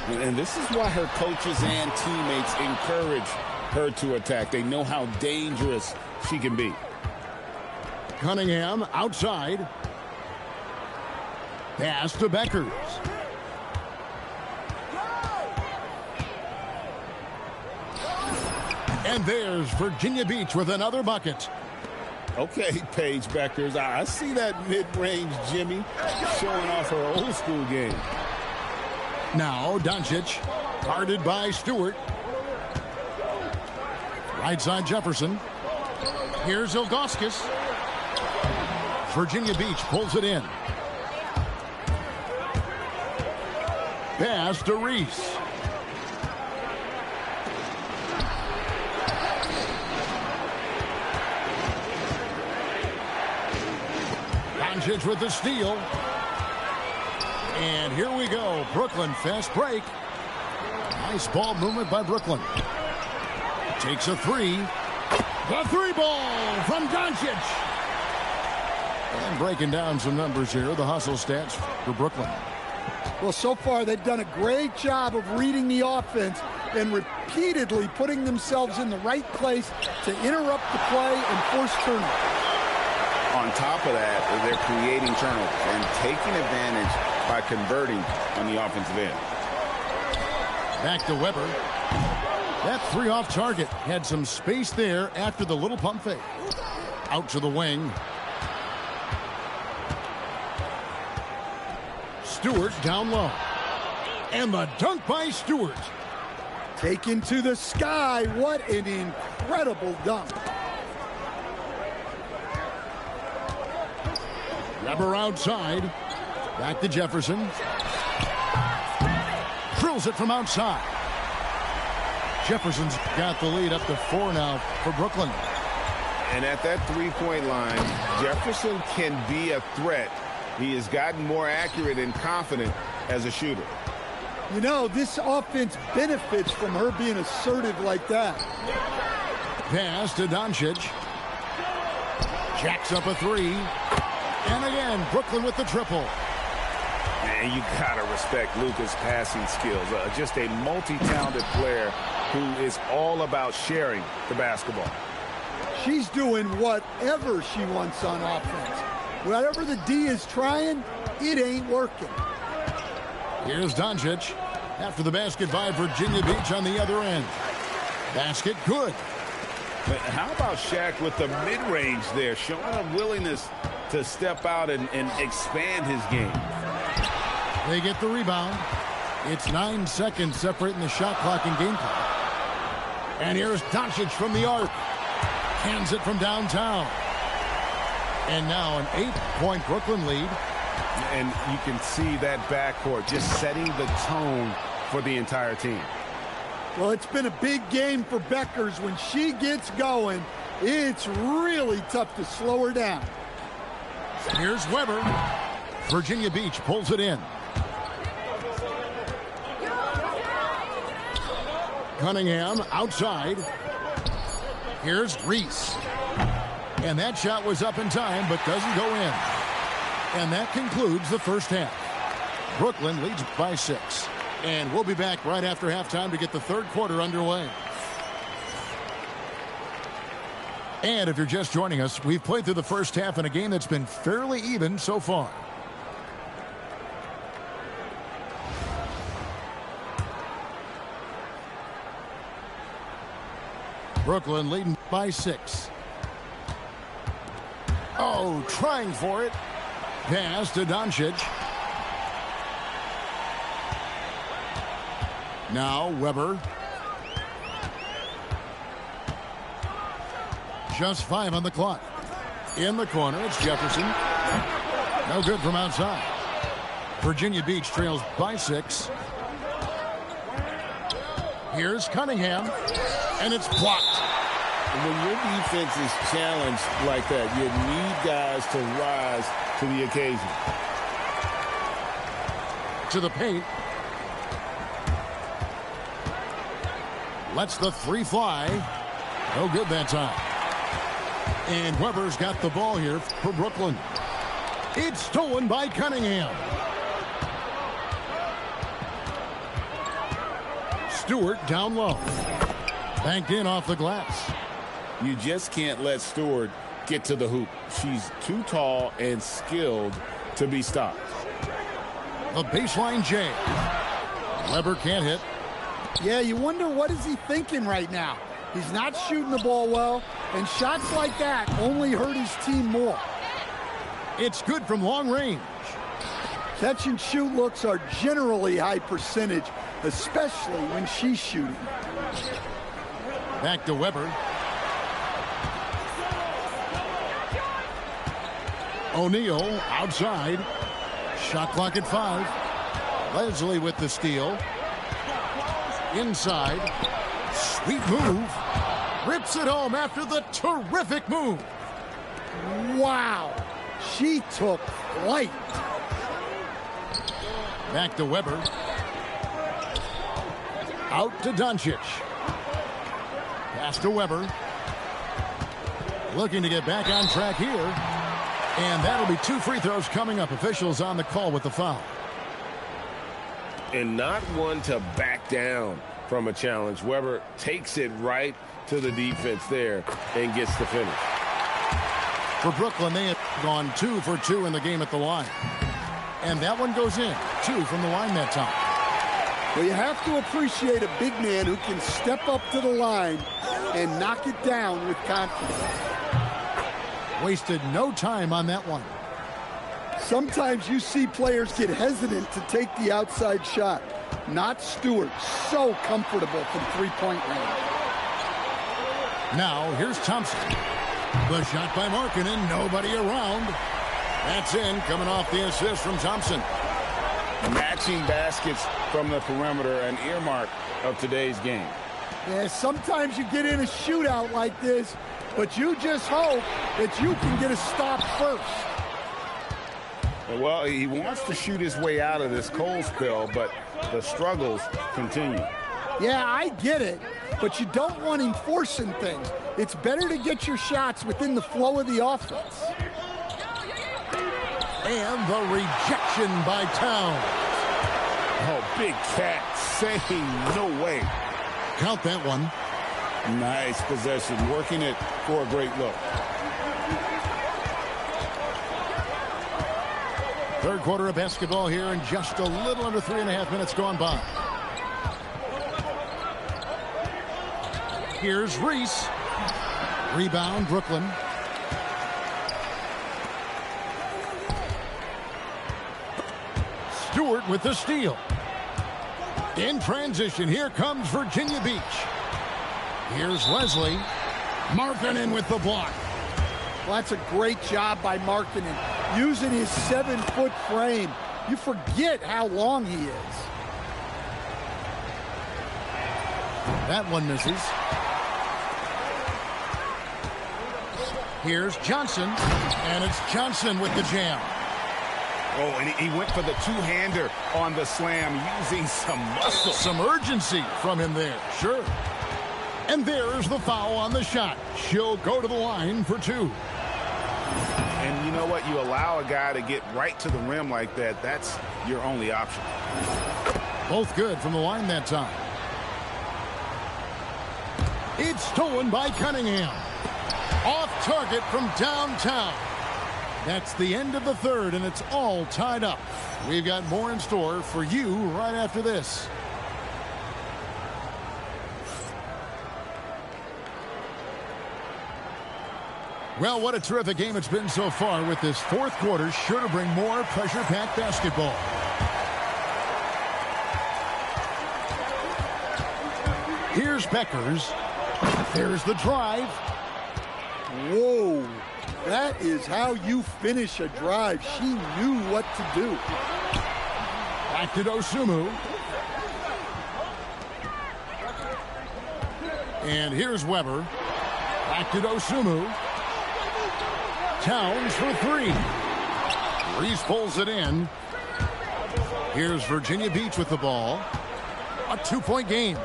Speaker 3: And this is why her coaches and teammates encourage her to attack. They know how dangerous she can be.
Speaker 2: Cunningham outside. Pass to Beckers. And there's Virginia Beach with another bucket.
Speaker 3: Okay, Paige Beckers. I see that mid-range Jimmy showing off her old school game.
Speaker 2: Now Doncic, guarded by Stewart. Right side Jefferson. Here's Ilgauskas. Virginia Beach pulls it in. Pass to Reese. Doncic with the steal. And here we go. Brooklyn fast break. Nice ball movement by Brooklyn. Takes a 3. The 3 ball from Doncic. And breaking down some numbers here, the hustle stats for Brooklyn.
Speaker 4: Well, so far they've done a great job of reading the offense and repeatedly putting themselves in the right place to interrupt the play and force turnovers.
Speaker 3: On top of that, they're creating turnovers and taking advantage by converting on the offensive end.
Speaker 2: Back to Weber. That 3 off target had some space there after the little pump fake. Out to the wing. Stewart down low. And the dunk by Stewart.
Speaker 4: Taken to the sky. What an incredible dunk.
Speaker 2: Weber outside. Back to Jefferson. Drills it from outside. Jefferson's got the lead up to 4 now for Brooklyn.
Speaker 3: And at that three-point line, Jefferson can be a threat. He has gotten more accurate and confident as a shooter.
Speaker 4: You know, this offense benefits from her being assertive like that.
Speaker 2: Pass to Doncic. Jacks up a three. And again, Brooklyn with the triple.
Speaker 6: And you gotta respect Luka's passing skills. Just a multi-talented player who is all about sharing the basketball.
Speaker 4: She's doing whatever she wants on offense. Whatever the D is trying, it ain't working.
Speaker 2: Here's Doncic. After the basket by Virginia Beach on the other end. Basket good.
Speaker 3: But how about Shaq with the mid-range there, showing a willingness to step out and expand his game.
Speaker 2: They get the rebound. It's 9 seconds separating the shot clock and game clock. And here's Doncic from the arc. Hands it from downtown. And now an 8-point Brooklyn lead.
Speaker 6: And you can see that backcourt just setting the tone for the entire team.
Speaker 4: Well, it's been a big game for Beckers. When she gets going, it's really tough to slow her down.
Speaker 2: Here's Weber. Virginia Beach pulls it in. Cunningham outside. Here's Reese. And that shot was up in time, but doesn't go in. And that concludes the first half. Brooklyn leads by 6. And we'll be back right after halftime to get the third quarter underway. And if you're just joining us, we've played through the first half in a game that's been fairly even so far. Brooklyn leading by 6. Oh, trying for it. Pass to Doncic. Now Weber. Just 5 on the clock. In the corner, it's Jefferson. No good from outside. Virginia Beach trails by 6. Here's Cunningham. And it's blocked.
Speaker 3: When your defense is challenged like that, you need guys to rise to the occasion.
Speaker 2: To the paint. Lets the 3 fly. No good that time. And Weber's got the ball here for Brooklyn. It's stolen by Cunningham. Stewart down low. Banked in off the glass.
Speaker 3: You just can't let Stewart get to the hoop. She's too tall and skilled to be stopped.
Speaker 2: The baseline J. Weber can't hit.
Speaker 4: Yeah, you wonder what is he thinking right now. He's not shooting the ball well, and shots like that only hurt his team more.
Speaker 2: It's good from long range.
Speaker 4: Catch and shoot looks are generally high percentage, especially when she's shooting.
Speaker 2: Back to Weber. O'Neal outside. Shot clock at 5. Leslie with the steal. Inside. Sweet move. Rips it home after the terrific move.
Speaker 4: Wow. She took flight.
Speaker 2: Back to Weber. Out to Doncic. Pass to Weber. Looking to get back on track here. And that'll be 2 free throws coming up. Officials on the call with the foul.
Speaker 6: And not one to back down from a challenge. Weber takes it right to the defense there and gets the finish.
Speaker 2: For Brooklyn, they have gone 2 for 2 in the game at the line. And that one goes in. 2 from the line that time.
Speaker 4: Well, you have to appreciate a big man who can step up to the line and knock it down with confidence.
Speaker 2: Wasted no time on that one.
Speaker 4: Sometimes you see players get hesitant to take the outside shot. Not Stewart. So comfortable from three-point range.
Speaker 2: Now, here's Thompson. The shot by Markkanen. Nobody around. That's in, coming off the assist from Thompson.
Speaker 3: Matching baskets from the perimeter, an earmark of today's game.
Speaker 4: Yeah, sometimes you get in a shootout like this, but you just hope that you can get a stop first.
Speaker 3: Well, he wants to shoot his way out of this cold spell, but the struggles continue.
Speaker 4: Yeah, I get it, but you don't want him forcing things. It's better to get your shots within the flow of the offense.
Speaker 2: And the rejection by Towns.
Speaker 3: Oh, big cat saying no way.
Speaker 2: Count that one.
Speaker 3: Nice possession, working it for a great look.
Speaker 2: Third quarter of basketball here, and just a little under 3.5 minutes gone by. Here's Reese. Rebound, Brooklyn. Stewart with the steal. In transition, here comes Virginia Beach. Here's Wesley. Markkanen with the block.
Speaker 4: Well, that's a great job by Markkanen, using his 7-foot frame. You forget how long he is.
Speaker 2: That one misses. Here's Johnson, and it's Johnson with the jam.
Speaker 1: Oh, and he went for the two-hander on the slam, using some muscle.
Speaker 2: Some urgency from him there, sure. And there's the foul on the shot. She'll go to the line for 2.
Speaker 1: And you know what? You allow a guy to get right to the rim like that, that's your only option.
Speaker 2: Both good from the line that time. It's stolen by Cunningham. Off target from downtown. That's the end of the third, and it's all tied up. We've got more in store for you right after this. Well, what a terrific game it's been so far, with this fourth quarter sure to bring more pressure-packed basketball. Here's Beckers. There's the drive.
Speaker 4: Whoa, that is how you finish a drive. She knew what to do.
Speaker 2: Back to Dosunmu. And here's Weber. Back to Dosunmu. Towns for 3. Reese pulls it in. Here's Virginia Beach with the ball. A 2-point game.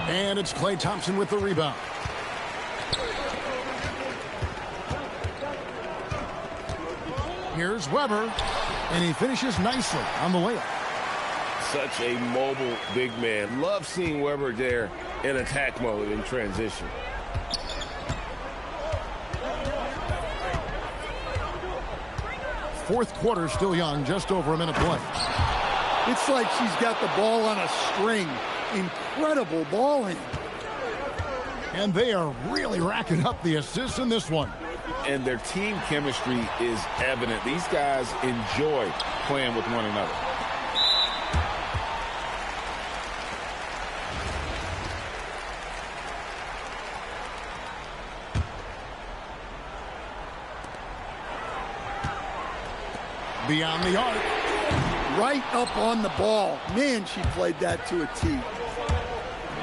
Speaker 2: And it's Klay Thompson with the rebound. Here's Weber, and he finishes nicely on the layup.
Speaker 6: Such a mobile big man. Love seeing Weber there in attack mode in transition.
Speaker 2: Fourth quarter still young, just over a minute play.
Speaker 4: It's like she's got the ball on a string. Incredible ball handling.
Speaker 2: And they are really racking up the assists in this one.
Speaker 3: And their team chemistry is evident. These guys enjoy playing with one another.
Speaker 2: Beyond the arc.
Speaker 4: Right up on the ball. Man, she played that to a T.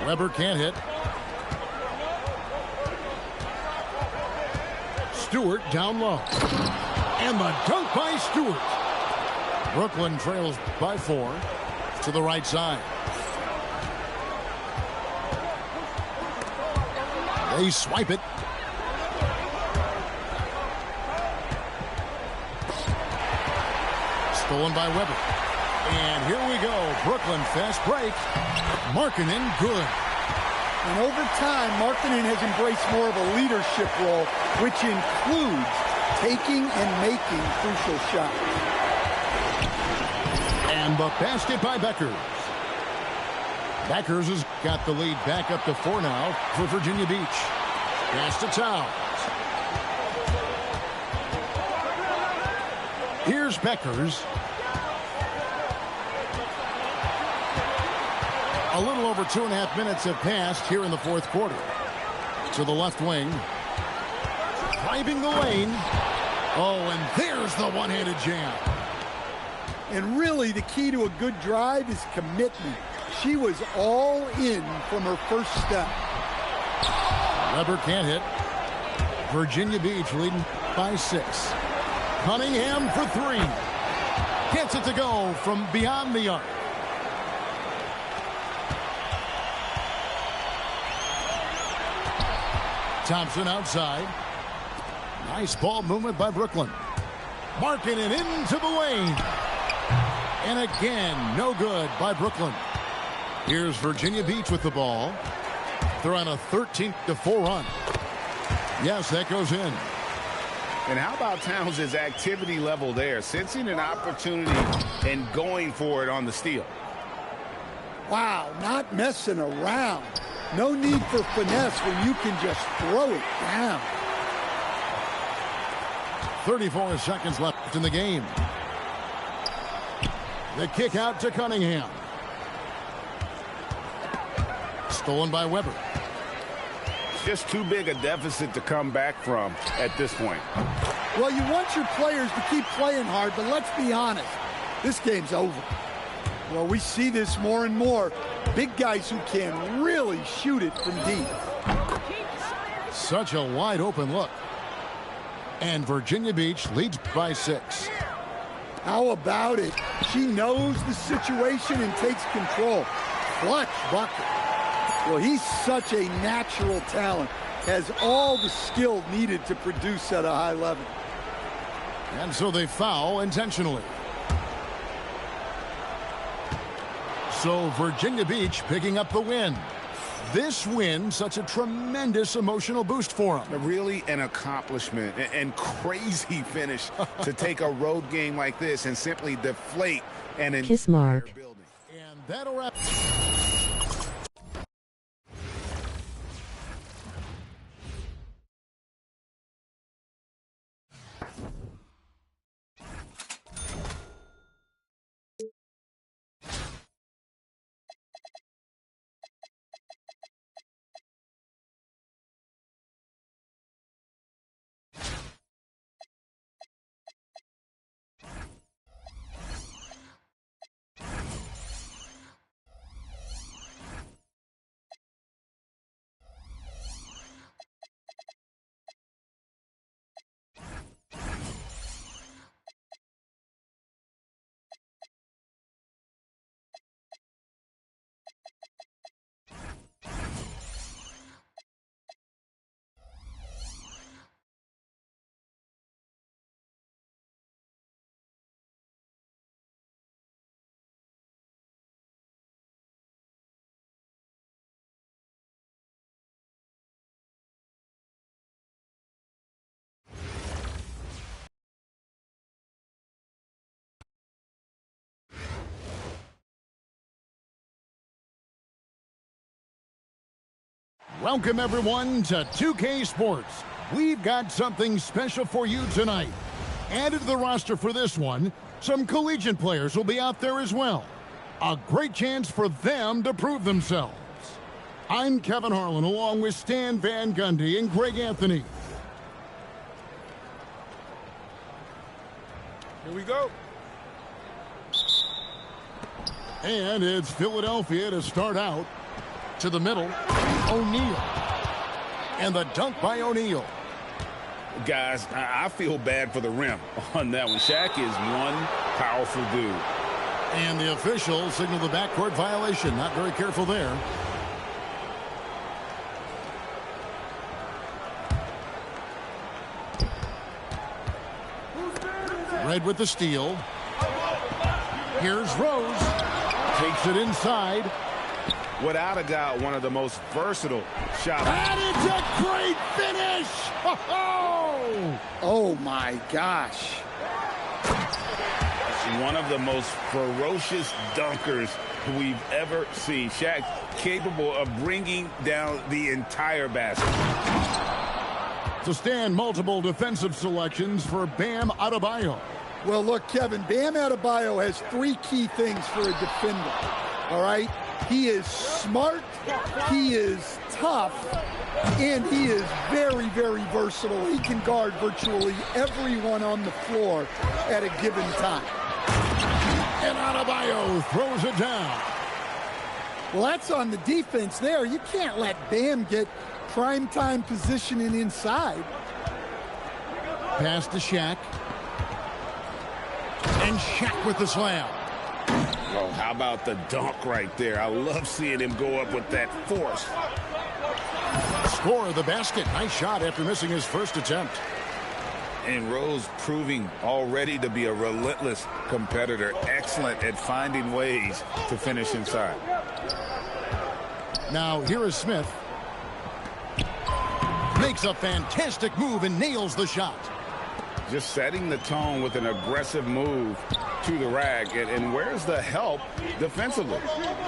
Speaker 2: Weber can't hit. Stewart down low. And the dunk by Stewart. Brooklyn trails by 4 to the right side. They swipe it. Stolen by Weber. And here we go. Brooklyn fast break. Markkanen good.
Speaker 4: And over time, Markkanen has embraced more of a leadership role, which includes taking and making crucial shots.
Speaker 2: And the basket by Beckers. Beckers has got the lead back up to 4 now for Virginia Beach. Pass to Towns. Here's Beckers. A little over 2.5 minutes have passed here in the fourth quarter. To the left wing. Driving the lane. Oh, and there's the one-handed jam.
Speaker 4: And really, the key to a good drive is commitment. She was all in from her first step.
Speaker 2: Weber can't hit. Virginia Beach leading by 6. Cunningham for 3. Gets it to go from beyond the arc. Thompson outside. Nice ball movement by Brooklyn. Marking it into the lane. And again, no good by Brooklyn. Here's Virginia Beach with the ball. They're on a 13-4 run. Yes, that goes in.
Speaker 3: And how about Towns' activity level there? Sensing an opportunity and going for it on the steal.
Speaker 4: Wow, not messing around. No need for finesse when you can just throw it down.
Speaker 2: 34 seconds left in the game. The kick out to Cunningham. Stolen by Weber.
Speaker 3: Just too big a deficit to come back from at this point.
Speaker 4: Well, you want your players to keep playing hard, but let's be honest. This game's over. Well, we see this more and more. Big guys who can really shoot it from deep.
Speaker 2: Such a wide open look. And Virginia Beach leads by 6.
Speaker 4: How about it? She knows the situation and takes control. Clutch bucket. Well, he's such a natural talent. Has all the skill needed to produce at a high level.
Speaker 2: And so they foul intentionally. So Virginia Beach picking up the win. This win, such a tremendous emotional boost for them.
Speaker 3: Really an accomplishment and crazy finish to take a road game like this and simply deflate an
Speaker 5: Kiss mark.
Speaker 3: entire building.
Speaker 2: And that'll wrap. Welcome, everyone, to 2K Sports. We've got something special for you tonight. Added to the roster for this one, some collegiate players will be out there as well. A great chance for them to prove themselves. I'm Kevin Harlan, along with Stan Van Gundy and Greg Anthony.
Speaker 3: Here we go.
Speaker 2: And it's Philadelphia to start out. To the middle, O'Neal. And the dunk by O'Neal.
Speaker 3: Guys, I feel bad for the rim on that one. Shaq is one powerful dude.
Speaker 2: And the official signaled the backcourt violation. Not very careful there. Red with the steal. Here's Rose. Takes it inside.
Speaker 3: Without a doubt, one of the most versatile shots.
Speaker 2: And it's a great finish!
Speaker 4: Oh my gosh.
Speaker 3: One of the most ferocious dunkers we've ever seen. Shaq capable of bringing down the entire basket.
Speaker 2: To stand multiple defensive selections for Bam Adebayo.
Speaker 4: Well, look, Kevin, Bam Adebayo has 3 key things for a defender, all right? He is smart, he is tough, and he is very, very versatile. He can guard virtually everyone on the floor at a given time.
Speaker 2: And Adebayo throws it down.
Speaker 4: Well, that's on the defense there. You can't let Bam get prime-time positioning inside.
Speaker 2: Pass to Shaq. And Shaq with the slam.
Speaker 3: Oh, how about the dunk right there? I love seeing him go up with that force.
Speaker 2: Score of the basket. Nice shot after missing his first attempt.
Speaker 3: And Rose proving already to be a relentless competitor. Excellent at finding ways to finish inside.
Speaker 2: Now here is Smith. Makes a fantastic move and nails the shot.
Speaker 3: Just setting the tone with an aggressive move to the rack. And where's the help defensively?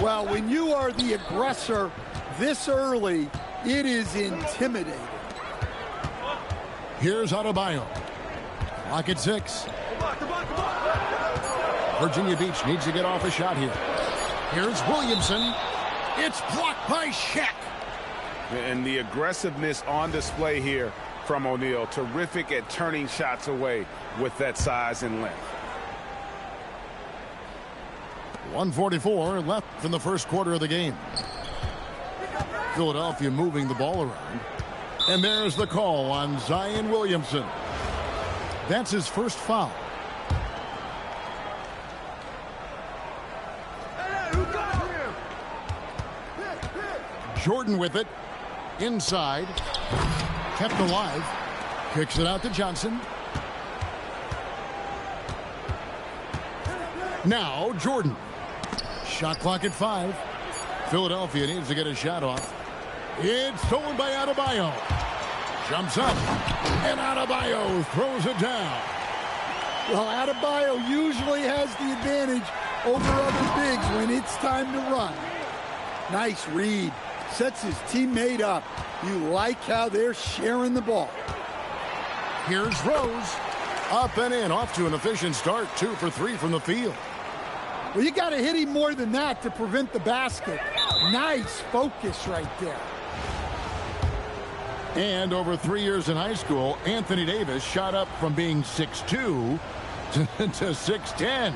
Speaker 4: Well, when you are the aggressor this early, it is intimidating.
Speaker 2: Here's Adebayo. Clock at 6. Virginia Beach needs to get off a shot here. Here's Williamson. It's blocked by Shaq.
Speaker 1: And the aggressiveness on display here from O'Neal. Terrific at turning shots away with that size and length.
Speaker 2: 1:44 left in the first quarter of the game. Philadelphia moving the ball around. And there's the call on Zion Williamson. That's his first foul. Jordan with it. Inside. Kept alive. Kicks it out to Johnson. Now Jordan. Shot clock at 5. Philadelphia needs to get a shot off. It's stolen by Adebayo. Jumps up. And Adebayo throws it down.
Speaker 4: Well, Adebayo usually has the advantage over other bigs when it's time to run. Nice read. Sets his teammate up. You like how they're sharing the ball.
Speaker 2: Here's Rose. Up and in. Off to an efficient start. 2 for 3 from the field.
Speaker 4: Well, you got to hit him more than that to prevent the basket. Nice focus right there.
Speaker 2: And over 3 years in high school, Anthony Davis shot up from being 6'2" to 6'10".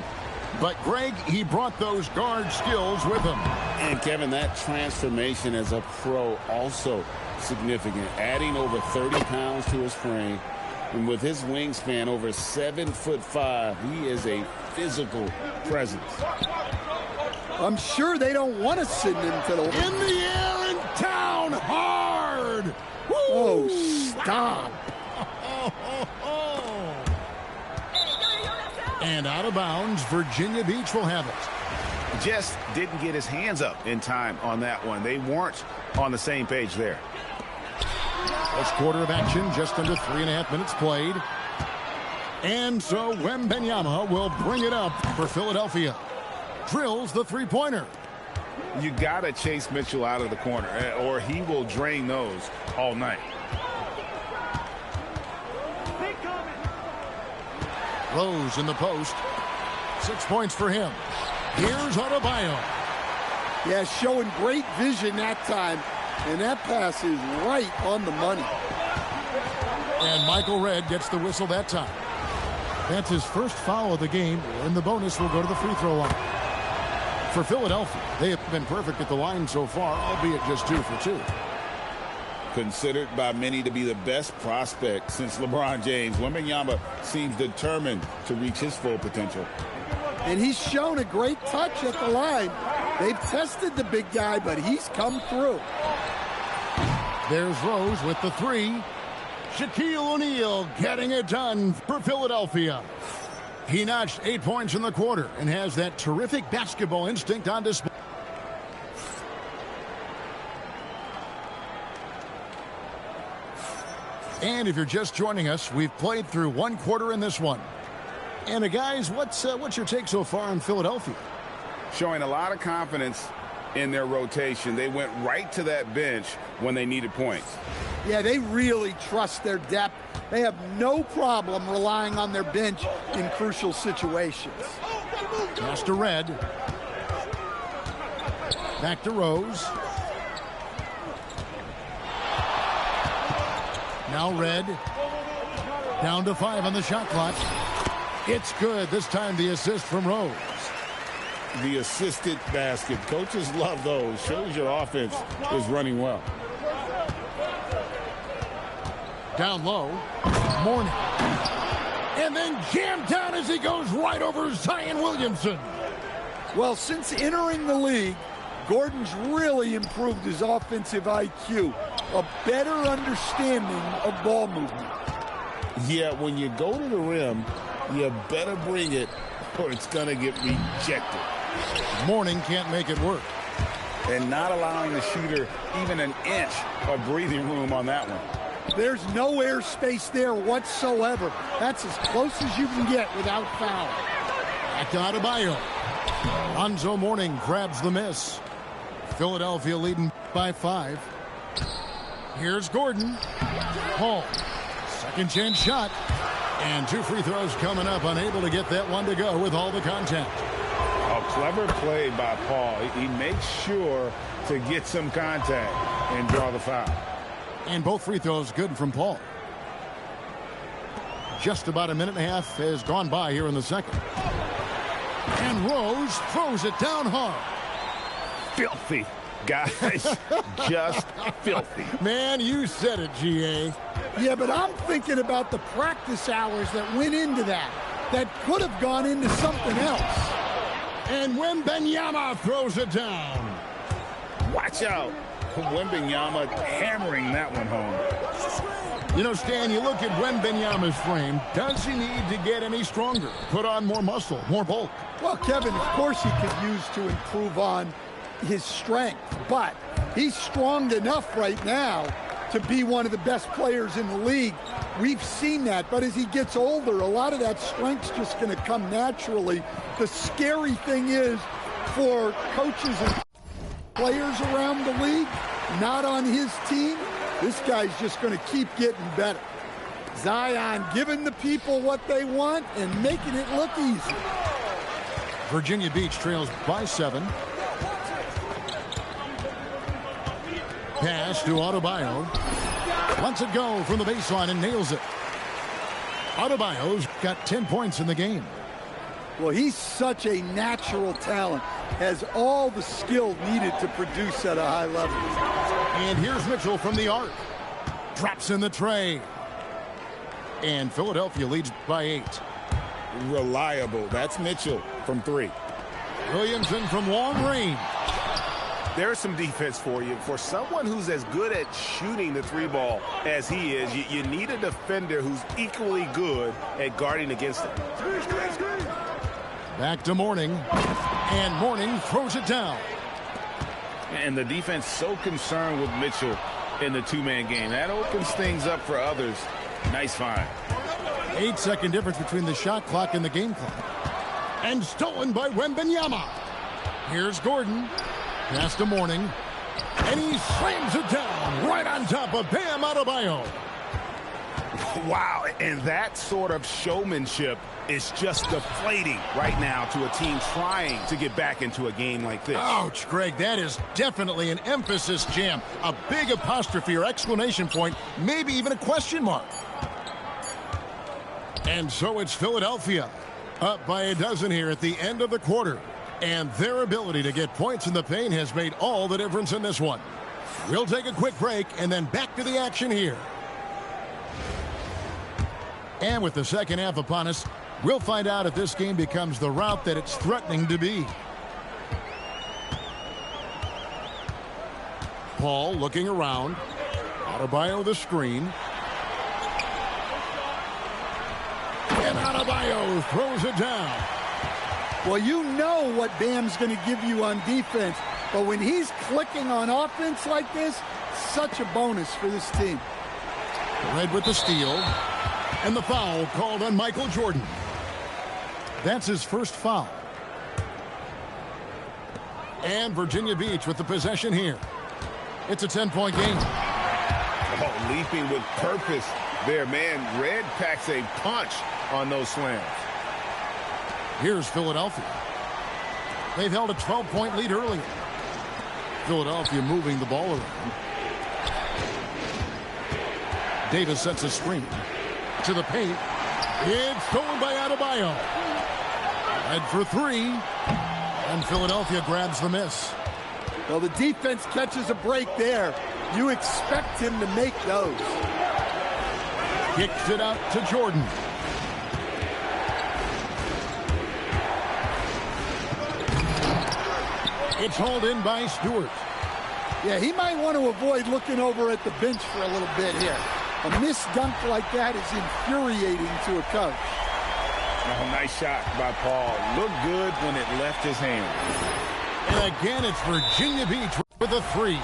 Speaker 2: But, Greg, he brought those guard skills with him.
Speaker 3: And, Kevin, that transformation as a pro also significant. Adding over 30 pounds to his frame. And with his wingspan over 7'5", he is a physical presence.
Speaker 4: I'm sure they don't want to send him to the...
Speaker 2: In the air and down hard! Woo!
Speaker 4: Oh, stop.
Speaker 2: And out of bounds, Virginia Beach will have it.
Speaker 1: Just didn't get his hands up in time on that one. They weren't on the same page there.
Speaker 2: First quarter of action, just under 3.5 minutes played. And so Wembanyama will bring it up for Philadelphia. Drills the three-pointer.
Speaker 1: You got to chase Mitchell out of the corner, or he will drain those all night.
Speaker 2: Rose in the post. 6 points for him. Here's Adebayo.
Speaker 4: Yeah, showing great vision that time. And that pass is right on the money.
Speaker 2: And Michael Redd gets the whistle that time. That's his first foul of the game, and the bonus will go to the free throw line. For Philadelphia, they have been perfect at the line so far, albeit just 2 for 2.
Speaker 3: Considered by many to be the best prospect since LeBron James, Wembanyama seems determined to reach his full potential.
Speaker 4: And he's shown a great touch at the line. They've tested the big guy, but he's come through.
Speaker 2: There's Rose with the 3. Shaquille O'Neal getting it done for Philadelphia. He notched 8 points in the quarter and has that terrific basketball instinct on display. And if you're just joining us, we've played through 1 quarter in this one. And guys, what's your take so far on Philadelphia?
Speaker 1: Showing a lot of confidence in their rotation. They went right to that bench when they needed points.
Speaker 4: Yeah, they really trust their depth. They have no problem relying on their bench in crucial situations.
Speaker 2: Pass to Redd. Back to Rose. Now Redd. Down to 5 on the shot clock. It's good. This time the assist from Rose.
Speaker 3: The assisted basket. Coaches love those. Shows your offense is running well.
Speaker 2: Down low. Mourning. And then jammed down as he goes right over Zion Williamson.
Speaker 4: Well, since entering the league, Gordon's really improved his offensive IQ, a better understanding of ball movement.
Speaker 3: Yeah, when you go to the rim, you better bring it or it's going to get rejected.
Speaker 2: Mourning can't make it work.
Speaker 1: And not allowing the shooter even an inch of breathing room on that one.
Speaker 4: There's no airspace there whatsoever. That's as close as you can get without foul.
Speaker 2: Back to Adebayo. Lonzo Mourning grabs the miss. Philadelphia leading by 5. Here's Gordon. Paul. Second chance shot. And 2 free throws coming up. Unable to get that one to go with all the contact.
Speaker 1: A clever play by Paul. He makes sure to get some contact and draw the foul.
Speaker 2: And both free throws good from Paul. Just about a minute and a half has gone by here in the second. And Rose throws it down hard.
Speaker 1: Filthy, guys. Just filthy.
Speaker 2: Man, you said it, G.A.
Speaker 4: Yeah, but I'm thinking about the practice hours that went into that. That could have gone into something else.
Speaker 2: And Wembanyama throws it down.
Speaker 1: Watch out. Wembanyama hammering that one home.
Speaker 2: You know, Stan, you look at Wembanyama's frame. Does he need to get any stronger? Put on more muscle, more bulk?
Speaker 4: Well, Kevin, of course he could use to improve on his strength, but he's strong enough right now to be one of the best players in the league. We've seen that, but as he gets older, a lot of that strength's just going to come naturally. The scary thing is for coaches and players around the league, not on his team, this guy's just going to keep getting better. Zion giving the people what they want and making it look easy.
Speaker 2: Virginia Beach trails by 7. Pass to Adebayo. Lets it go from the baseline and nails it. Adebayo's got 10 points in the game.
Speaker 4: Well, he's such a natural talent. Has all the skill needed to produce at a high level.
Speaker 2: And here's Mitchell from the arc. Drops in the tray. And Philadelphia leads by 8.
Speaker 1: Reliable. That's Mitchell from 3.
Speaker 2: Williamson from long range.
Speaker 6: There's some defense for you. For someone who's as good at shooting the 3 ball as he is, you need a defender who's equally good at guarding against it.
Speaker 2: Back to Mourning. And Mourning throws it down.
Speaker 1: And the defense so concerned with Mitchell in the 2-man game. That opens things up for others. Nice find.
Speaker 2: 8-second difference between the shot clock and the game clock. And stolen by Wembanyama. Here's Gordon. Pass to Mourning. And he slams it down right on top of Bam Adebayo.
Speaker 6: Wow, and that sort of showmanship is just deflating right now to a team trying to get back into a game like this.
Speaker 2: Ouch, Greg, that is definitely an emphasis jam. A big apostrophe or exclamation point, maybe even a question mark. And so it's Philadelphia, up by a dozen here at the end of the quarter. And their ability to get points in the paint has made all the difference in this one. We'll take a quick break and then back to the action here. And with the second half upon us, we'll find out if this game becomes the route that it's threatening to be. Paul looking around. Adebayo the screen. And Adebayo throws it down.
Speaker 4: Well, you know what Bam's going to give you on defense, but when he's clicking on offense like this, such a bonus for this team.
Speaker 2: Red with the steal. And the foul called on Michael Jordan. That's his first foul. And Virginia Beach with the possession here. It's a 10-point game.
Speaker 1: Oh, leaping with purpose there, man. Red packs a punch on those slams.
Speaker 2: Here's Philadelphia. They've held a 12-point lead earlier. Philadelphia moving the ball around. Davis sets a screen. To the paint. It's stolen by Adebayo. Head for 3. And Philadelphia grabs the miss.
Speaker 4: Well, the defense catches a break there. You expect him to make those.
Speaker 2: Kicks it out to Jordan. It's hauled in by Stewart.
Speaker 4: Yeah, he might want to avoid looking over at the bench for a little bit here. A missed dunk like that is infuriating to a coach.
Speaker 3: Oh, nice shot by Paul. Looked good when it left his hand.
Speaker 2: And again, it's Virginia Beach with a three.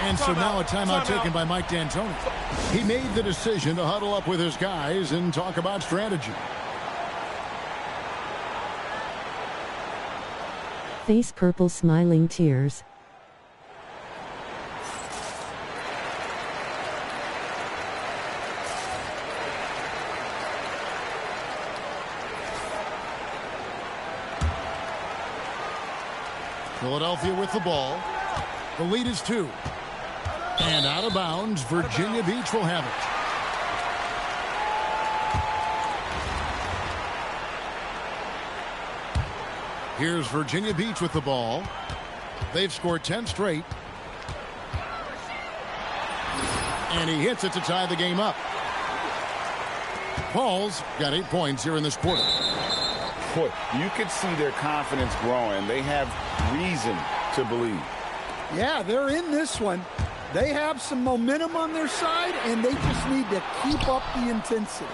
Speaker 2: And so now a timeout taken by Mike D'Antoni. He made the decision to huddle up with his guys and talk about strategy.
Speaker 5: Face purple, smiling tears.
Speaker 2: Philadelphia with the ball. The lead is 2. And out of bounds, Virginia Beach will have it. Here's Virginia Beach with the ball. They've scored 10 straight. And he hits it to tie the game up. Paul's got 8 points here in this quarter.
Speaker 3: Boy, you could see their confidence growing. They have reason to believe.
Speaker 4: Yeah, they're in this one. They have some momentum on their side, and they just need to keep up the intensity.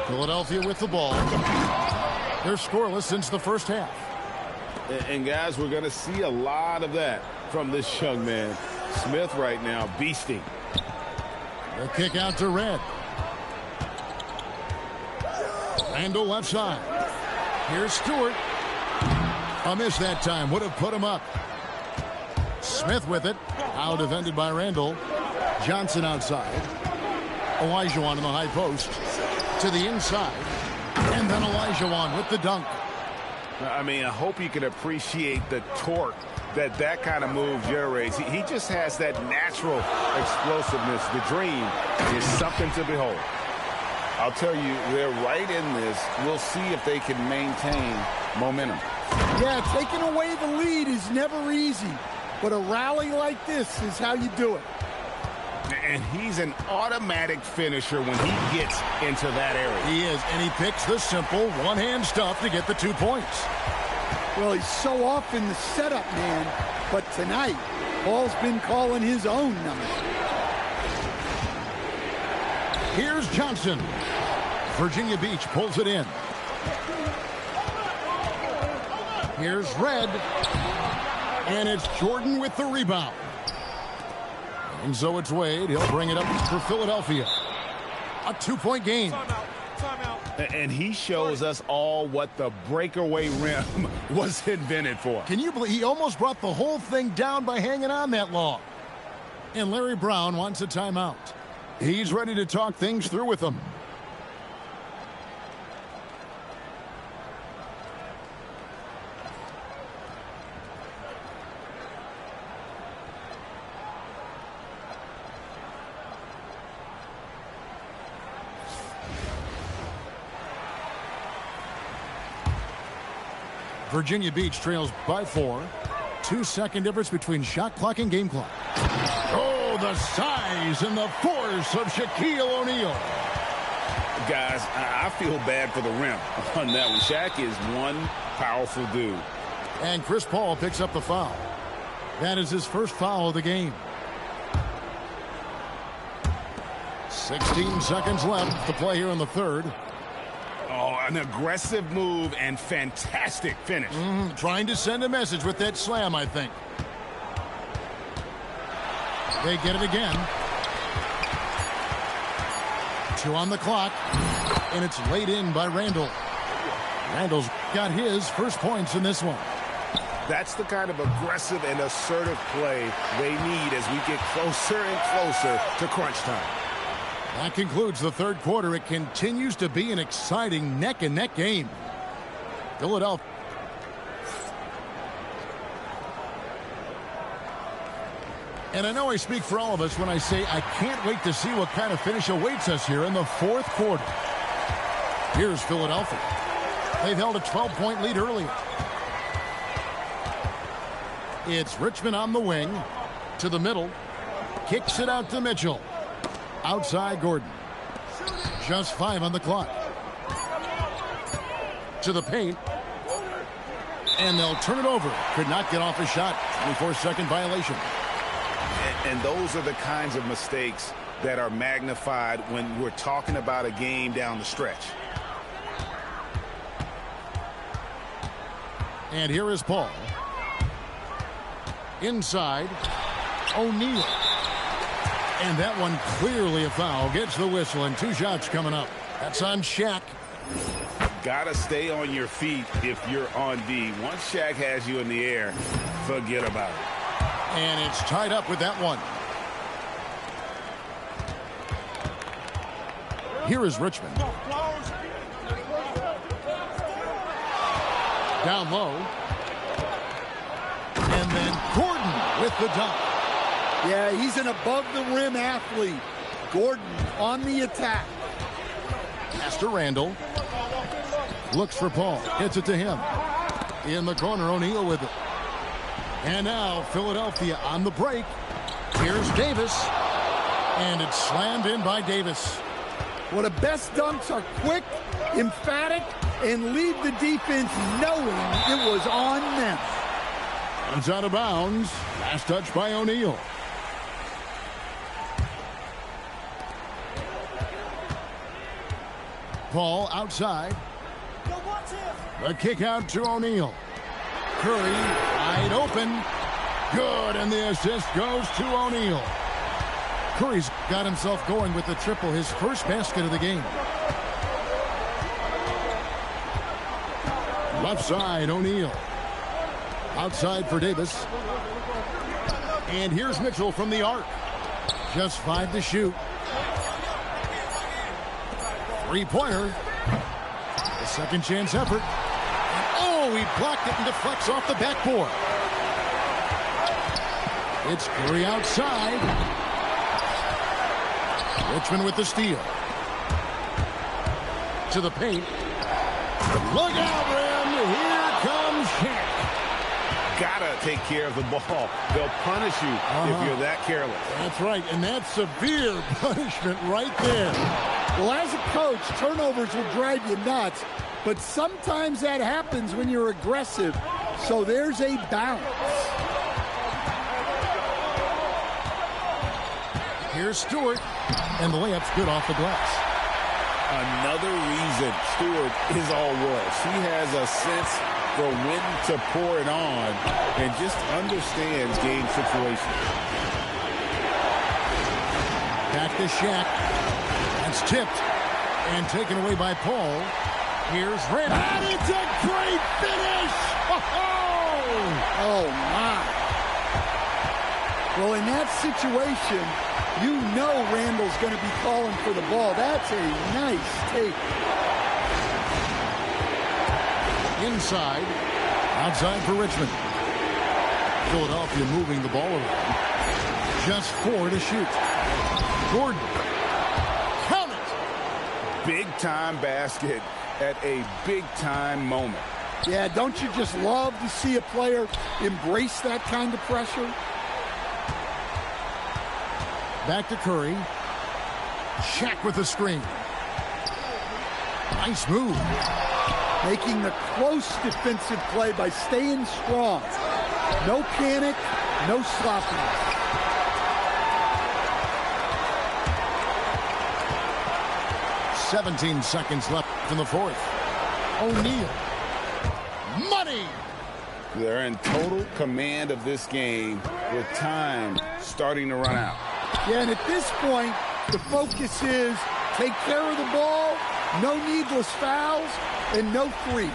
Speaker 2: Philadelphia with the ball. They're scoreless since the first half.
Speaker 3: And guys, we're going to see a lot of that from this young man. Smith right now beasting.
Speaker 2: The kick out to Red. Randall left side. Here's Stewart. A miss that time. Would have put him up. Smith with it. Out defended by Randall. Johnson outside. Olajuwon in the high post. To the inside. And then Olajuwon with the dunk.
Speaker 3: I mean, I hope you can appreciate the torque that kind of move generates. He just has that natural explosiveness. The dream is something to behold. I'll tell you, they're right in this. We'll see if they can maintain momentum.
Speaker 4: Yeah, taking away the lead is never easy. But a rally like this is how you do it.
Speaker 3: And he's an automatic finisher when he gets into that area.
Speaker 2: He is, and he picks the simple one-hand stuff to get the 2 points.
Speaker 4: Well, he's so often the setup man, but tonight, Paul's been calling his own number.
Speaker 2: Here's Johnson. Virginia Beach pulls it in. Here's Red. And it's Jordan with the rebound. And so it's Wade. He'll bring it up for Philadelphia. A 2-point game.
Speaker 3: And he shows us all what the breakaway rim was invented for.
Speaker 2: Can you believe he almost brought the whole thing down by hanging on that long? And Larry Brown wants a timeout. He's ready to talk things through with them. Virginia Beach trails by 4. 2-second difference between shot clock and game clock. Oh, the size and the force of Shaquille O'Neal.
Speaker 3: Guys, I feel bad for the rim on that one. Shaq is one powerful dude.
Speaker 2: And Chris Paul picks up the foul. That is his first foul of the game. 16 seconds left to play here in the third.
Speaker 3: Oh, an aggressive move and fantastic finish.
Speaker 2: Trying to send a message with that slam, I think. They get it again. 2 on the clock. And it's laid in by Randall. Randall's got his first points in this one.
Speaker 3: That's the kind of aggressive and assertive play they need as we get closer and closer to crunch time.
Speaker 2: That concludes the third quarter. It continues to be an exciting neck-and-neck game. Philadelphia. And I know I speak for all of us when I say I can't wait to see what kind of finish awaits us here in the fourth quarter. Here's Philadelphia. They've held a 12-point lead earlier. It's Richmond on the wing. To the middle. Kicks it out to Mitchell. Outside Gordon. Just 5 on the clock. To the paint. And they'll turn it over. Could not get off a shot. 24-second violation.
Speaker 1: And those are the kinds of mistakes that are magnified when we're talking about a game down the stretch.
Speaker 2: And here is Paul. Inside. O'Neal. And that one clearly a foul. Gets the whistle, and 2 shots coming up. That's on Shaq.
Speaker 1: Gotta stay on your feet if you're on D. Once Shaq has you in the air, forget about it.
Speaker 2: And it's tied up with that one. Here is Richmond. Down low. And then Gordon with the dunk.
Speaker 4: Yeah, he's an above-the-rim athlete. Gordon on the attack.
Speaker 2: Pass to Randall. Looks for Paul. Hits it to him. In the corner, O'Neal with it. And now Philadelphia on the break. Here's Davis. And it's slammed in by Davis.
Speaker 4: Well, the best dunks are quick, emphatic, and leave the defense knowing it was on them.
Speaker 2: Runs out of bounds. Last touch by O'Neal. Paul outside. The kick out to O'Neal. Curry wide open. Good, and the assist goes to O'Neal. Curry's got himself going with the triple, his first basket of the game. Left side, O'Neal. Outside for Davis. And here's Mitchell from the arc. Just 5 to shoot. 3-pointer. A second chance effort. Oh, he blocked it and deflects off the backboard. It's Curry outside. Richmond with the steal. To the paint. Look out, Rim. Here comes Shaq.
Speaker 1: Gotta take care of the ball. They'll punish you if you're that careless.
Speaker 2: That's right, and that's severe punishment right there.
Speaker 4: Well, as a coach, turnovers will drive you nuts, but sometimes that happens when you're aggressive. So there's a balance.
Speaker 2: Here's Stewart, and the layup's good off the glass.
Speaker 3: Another reason Stewart is all world. He has a sense for when to pour it on and just understands game situations.
Speaker 2: Back to Shaq. That's tipped and taken away by Paul. Here's Randall. And it's a great finish!
Speaker 4: Oh, my. Well, in that situation, you know Randall's going to be calling for the ball. That's a nice take.
Speaker 2: Inside. Outside for Richmond. Philadelphia moving the ball around. Just 4 to shoot. Gordon. Count it!
Speaker 1: Big-time basket at a big-time moment.
Speaker 4: Yeah, don't you just love to see a player embrace that kind of pressure?
Speaker 2: Back to Curry. Shaq with the screen. Nice move.
Speaker 4: Making the close defensive play by staying strong. No panic, no sloppiness.
Speaker 2: "17 seconds left in the fourth. O'Neal. Money!
Speaker 1: They're in total command of this game with time starting to run out.
Speaker 4: Yeah, and at this point, the focus is take care of the ball, no needless fouls, and no threes.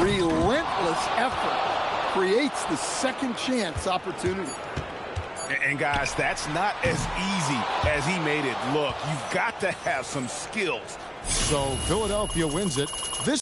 Speaker 4: Relentless effort creates the second chance opportunity.
Speaker 1: And guys, that's not as easy as he made it look. You've got to have some skills.
Speaker 2: So Philadelphia wins it. This